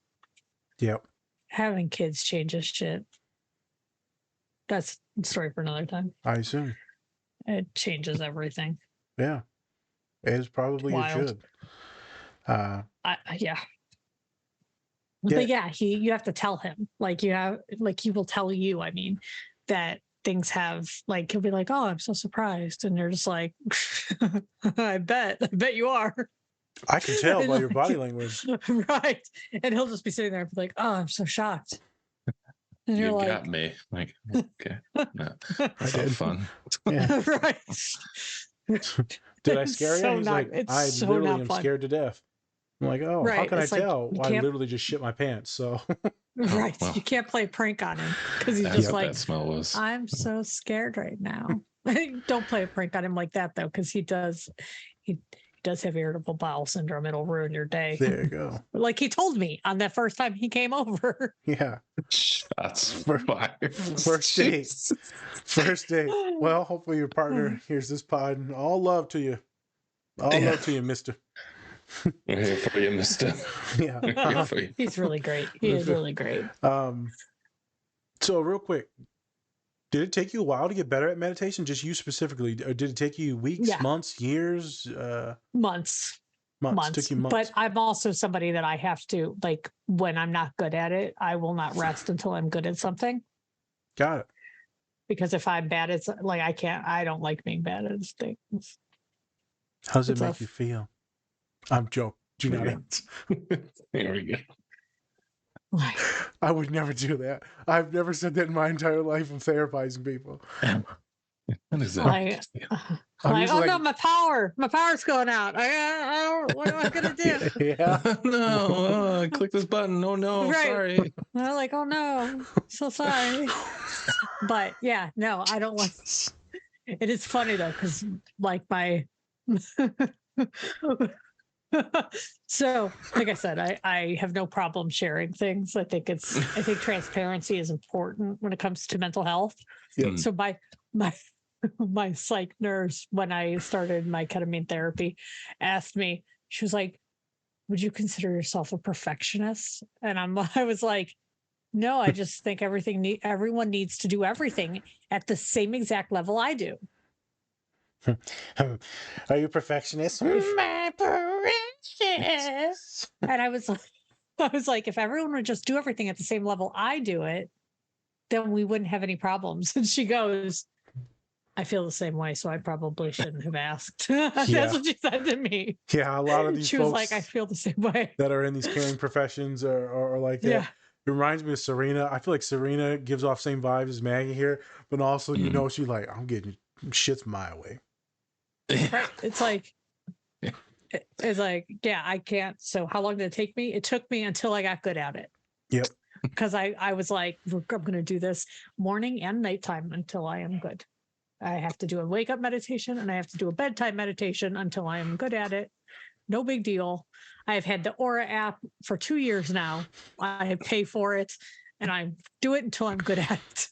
Yep. having kids changes shit. That's a story for another time. I assume. It changes everything. Yeah. As probably it should. Yeah. But you have to tell him, he will tell you, I mean, that things have, like, he'll be like, oh, I'm so surprised. And you're just like, I bet you are. I can tell by your body language. Right. And he'll just be sitting there and be like, oh, I'm so shocked. And you're like, got me. Like, okay. No, so fun. Yeah. Right. Did I scare you? He's like, I literally am scared to death. I'm like, oh, how can I tell? Well, I literally just shit my pants. So right. well. You can't play a prank on him because he's That's just what like, that smell was. I'm so scared right now. Don't play a prank on him like that though, because he does have irritable bowel syndrome. It'll ruin your day. There you go. Like he told me on that first time he came over. Yeah. Shots fired. First date. First date. Well, hopefully your partner hears this pod. And all love to you. All love to you, mister. We're here for you, mister. Yeah. We're here for you. He's really great. He is really great. So real quick, did it take you a while to get better at meditation? Just you specifically, or did it take you weeks, months, years? Months. Took you months. But I'm also somebody that I have to, like, when I'm not good at it, I will not rest until I'm good at something. Got it. Because if I'm bad at, like, I don't like being bad at things. How does it make you feel? I'm joking. Do not answer. There we go. I would never do that. I've never said that in my entire life of therapizing people. What is that? No, my power's going out. What am I gonna do? Yeah. No, click this button. Oh no, right. sorry. I'm like, oh no, so sorry. But yeah, no, I don't like. It is funny though, because like my. So, like I said, I have no problem sharing things. I think transparency is important when it comes to mental health. Yep. So my psych nurse, when I started my ketamine therapy, asked me, she was like, would you consider yourself a perfectionist? And I was like, no, I just think everyone needs to do everything at the same exact level I do. Are you a perfectionist? My precious. And I was like, if everyone would just do everything at the same level I do it, then we wouldn't have any problems. And she goes, I feel the same way, so I probably shouldn't have asked. That's what she said to me. Yeah, a lot of these she folks was like, I feel the same way. That are in these caring professions or like that. Yeah. It reminds me of Serena. I feel like Serena gives off same vibes as Maggie here, but also, you know, she's like, I'm getting shit's my way. Right. It's like, yeah, I can't. So how long did it take me? It took me until I got good at it. Yep. Because I was like, I'm going to do this morning and nighttime until I am good. I have to do a wake up meditation and I have to do a bedtime meditation until I am good at it. No big deal. I've had the Aura app for 2 years now. I pay for it and I do it until I'm good at it.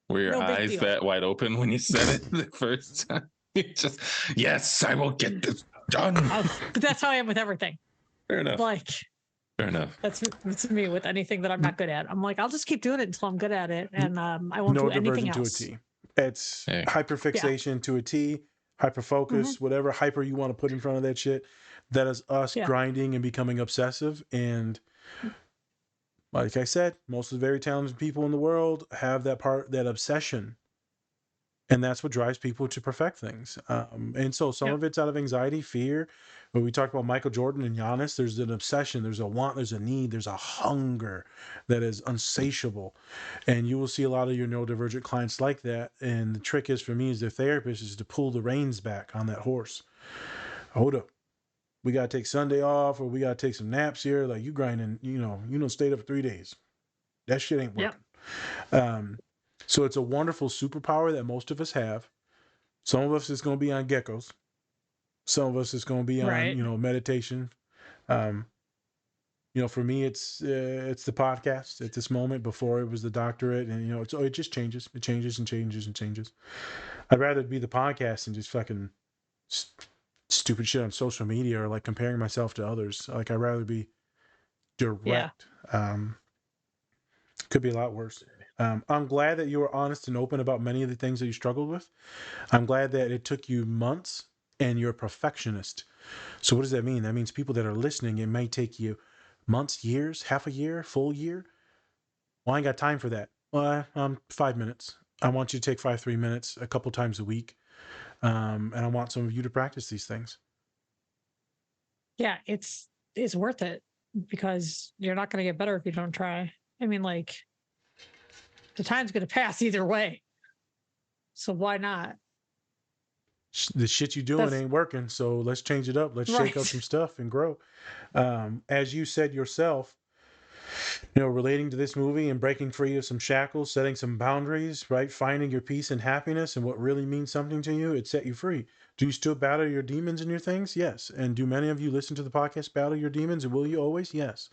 Were your eyes that wide open when you said it the first time? Just, yes, I will get this done. But that's how I am with everything. Fair enough. Fair enough. That's me with anything that I'm not good at. I'm like, I'll just keep doing it until I'm good at it, and I won't do anything else. To a T. It's hyperfixation to a T, hyperfocus, whatever hyper you want to put in front of that shit. That is us grinding and becoming obsessive. And like I said, most of the very talented people in the world have that obsession. And that's what drives people to perfect things. And so some of it's out of anxiety, fear. When we talk about Michael Jordan and Giannis, there's an obsession, there's a want, there's a need, there's a hunger that is unsatiable. And you will see a lot of your neurodivergent clients like that. And the trick is for me as their therapist is to pull the reins back on that horse. Hold up. We got to take Sunday off, or we got to take some naps here. Like you grinding, stayed up for 3 days. That shit ain't working. So it's a wonderful superpower that most of us have. Some of us is going to be on geckos. Some of us is going to be on, meditation. For me, it's the podcast at this moment. Before it was the doctorate, and it just changes. It changes and changes and changes. I'd rather be the podcast and just fucking stupid shit on social media or like comparing myself to others. Like I'd rather be direct. Could be a lot worse. I'm glad that you were honest and open about many of the things that you struggled with. I'm glad that it took you months and you're a perfectionist. So what does that mean? That means people that are listening, it may take you months, years, half a year, full year. Well, I ain't got time for that. Well, 5 minutes. I want you to take 3 minutes a couple times a week. And I want some of you to practice these things. Yeah, it's worth it because you're not going to get better if you don't try. I mean, like, the time's going to pass either way. So why not? The shit you doing ain't working, so let's change it up. Let's shake up some stuff and grow. As you said yourself, relating to this movie and breaking free of some shackles, setting some boundaries, right? Finding your peace and happiness and what really means something to you, it set you free. Do you still battle your demons and your things? Yes. And do many of you listen to the podcast battle your demons? And will you always? Yes.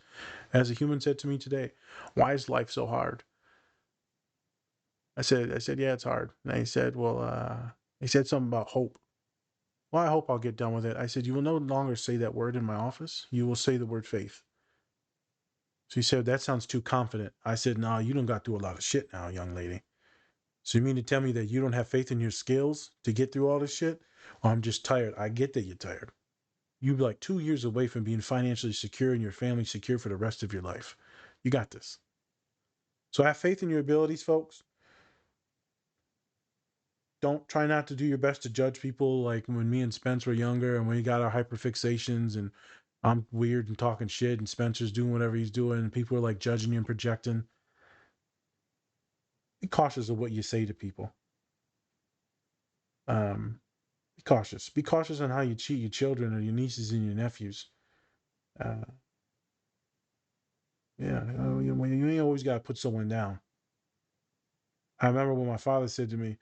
As a human said to me today, why is life so hard? I said, yeah, it's hard. And he said, he said something about hope. Well, I hope I'll get done with it. I said, you will no longer say that word in my office. You will say the word faith. So he said, that sounds too confident. I said, no, you done got through a lot of shit now, young lady. So you mean to tell me that you don't have faith in your skills to get through all this shit? Well, I'm just tired. I get that you're tired. You're like 2 years away from being financially secure and your family secure for the rest of your life. You got this. So have faith in your abilities, folks. Don't try not to do your best to judge people like when me and Spence were younger and when we got our hyperfixations and I'm weird and talking shit and Spencer's doing whatever he's doing and people are like judging you and projecting. Be cautious of what you say to people. Be cautious. Be cautious on how you treat your children or your nieces and your nephews. You ain't always got to put someone down. I remember when my father said to me,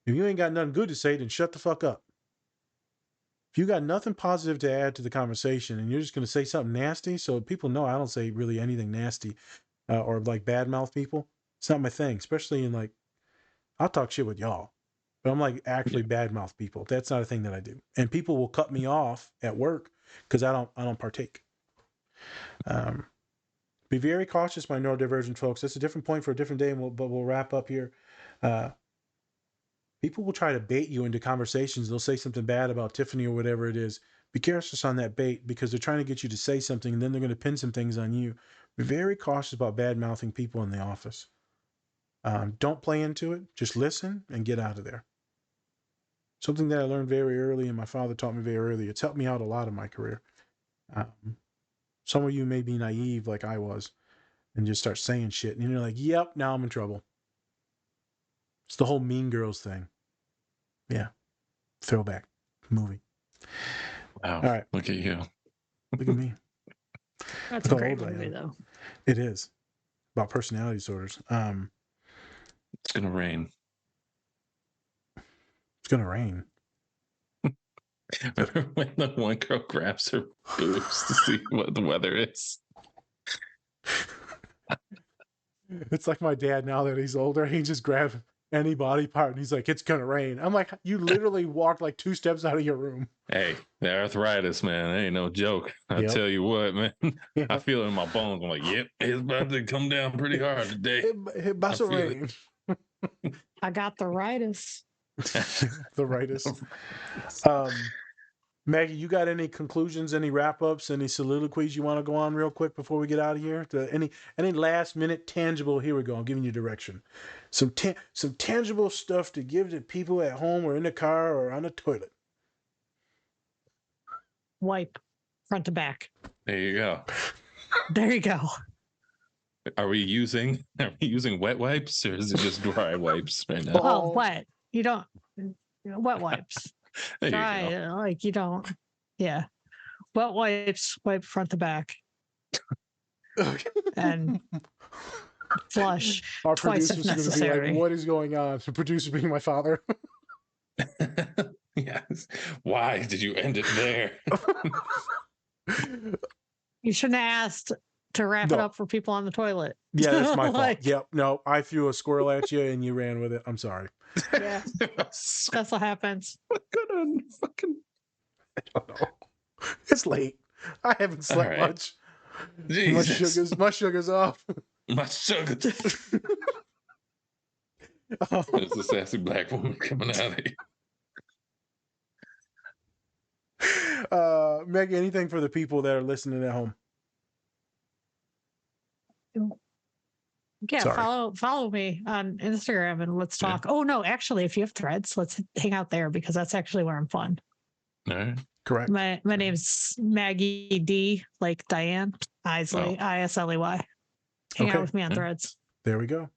if you ain't got nothing good to say, then shut the fuck up. If you got nothing positive to add to the conversation and you're just going to say something nasty, so people know I don't say really anything nasty or like badmouth people. It's not my thing, especially in like, I'll talk shit with y'all, but I'm like actually badmouth people. That's not a thing that I do. And people will cut me off at work because I don't partake. Be very cautious, my neurodivergent folks. That's a different point for a different day, but we'll wrap up here. People will try to bait you into conversations. They'll say something bad about Tiffany or whatever it is. Be cautious on that bait because they're trying to get you to say something and then they're going to pin some things on you. Be very cautious about bad-mouthing people in the office. Don't play into it. Just listen and get out of there. Something that I learned very early and my father taught me very early. It's helped me out a lot in my career. Some of you may be naive like I was and just start saying shit. And you're like, yep, now I'm in trouble. It's the whole Mean Girls thing. Yeah. Throwback movie. Wow. All right. Look at you. Look at me. That's a great movie, though. It is. About personality disorders. It's going to rain. It's going to rain. Remember when the one girl grabs her boobs to see what the weather is? It's like my dad now that he's older. He just grabs any body part and he's like, it's going to rain. I'm like, you literally walked like 2 steps out of your room. Hey, the arthritis, man. That ain't no joke. I tell you what, man. Yeah. I feel it in my bones. I'm like, yep, it's about to come down pretty hard today. It about to rain. I got the rightus. The rightus. Maggie, you got any conclusions, any wrap-ups, any soliloquies you want to go on real quick before we get out of here? Any last-minute tangible, here we go, I'm giving you direction. Some tangible stuff to give to people at home or in the car or on the toilet. Wipe front to back. There you go. There you go. Are we using wet wipes or is it just dry wipes right now? Oh, wet. You don't, wet wipes. There you don't. Yeah. Wet wipes, wipe front to back. And flush our twice if necessary. Be like, what is going on? The producer being my father. Yes. Why did you end it there? You shouldn't have asked to wrap it up for people on the toilet. Yeah, that's my fault. Yep. No, I threw a squirrel at you and you ran with it. I'm sorry. Yeah. That's what happens. What kind of fucking... I don't know. It's late. I haven't slept much. Jesus. My sugar's off. My sugar. It's a sassy black woman coming out of here. Maggie, anything for the people that are listening at home? Yeah, Sorry. follow me on Instagram and let's talk. Oh no, actually, if you have Threads, let's hang out there because that's actually where I'm fun. All right. Correct. My name's Maggie D, like Diane Isley, Isley. Hang out with me on Threads. There we go.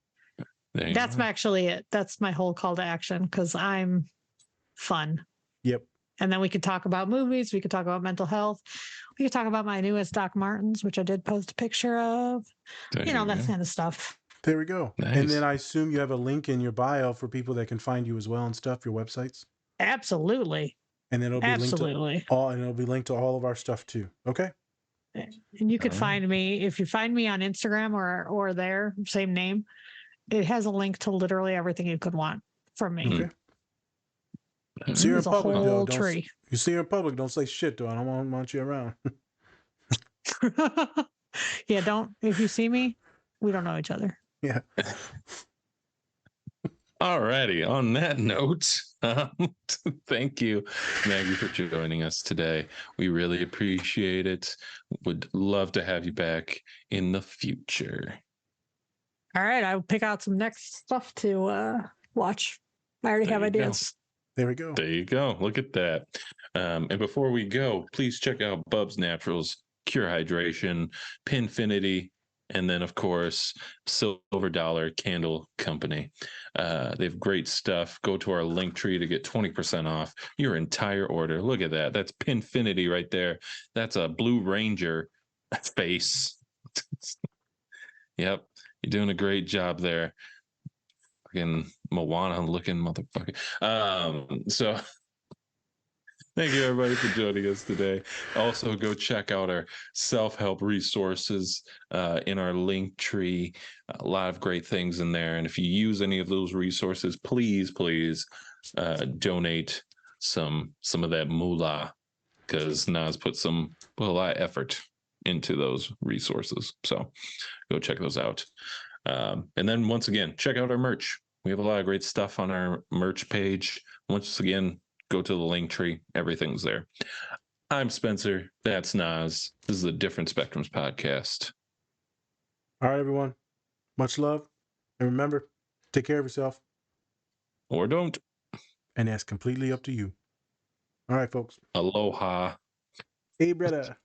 That's actually it. That's my whole call to action because I'm fun. Yep. And then we could talk about movies. We could talk about mental health. We could talk about my newest Doc Martens, which I did post a picture of. That kind of stuff. There we go. Nice. And then I assume you have a link in your bio for people that can find you as well and stuff, your websites. Absolutely. And then it'll be linked to all of our stuff too. Okay. And you could find me if you find me on Instagram or there, same name. It has a link to literally everything you could want from me. Okay. See her in public, though. Tree. You see her in public, don't say shit, though. I don't want you around. Yeah, don't. If you see me, we don't know each other. Yeah. Alrighty. On that note, thank you, Maggie, for joining us today. We really appreciate it. Would love to have you back in the future. All right, I'll pick out some next stuff to watch. I already have ideas. There we go. There you go. Look at that. And before we go, please check out Bubs Naturals, Cure Hydration, Pinfinity, and then, of course, Silver Dollar Candle Company. They have great stuff. Go to our link tree to get 20% off your entire order. Look at that. That's Pinfinity right there. That's a Blue Ranger face. Yep. You're doing a great job there. Fucking Moana looking motherfucker. So thank you everybody for joining us today. Also go check out our self-help resources in our link tree. A lot of great things in there. And if you use any of those resources, please donate some of that moolah, because Nas put a lot of effort into those resources. So go check those out. And then once again, check out our merch. We have a lot of great stuff on our merch page. Once again, go to the link tree. Everything's there. I'm Spencer. That's Nas. This is the Different Spectrums podcast. All right, everyone. Much love. And remember, take care of yourself. Or don't. And that's completely up to you. All right, folks. Aloha. Hey, brother.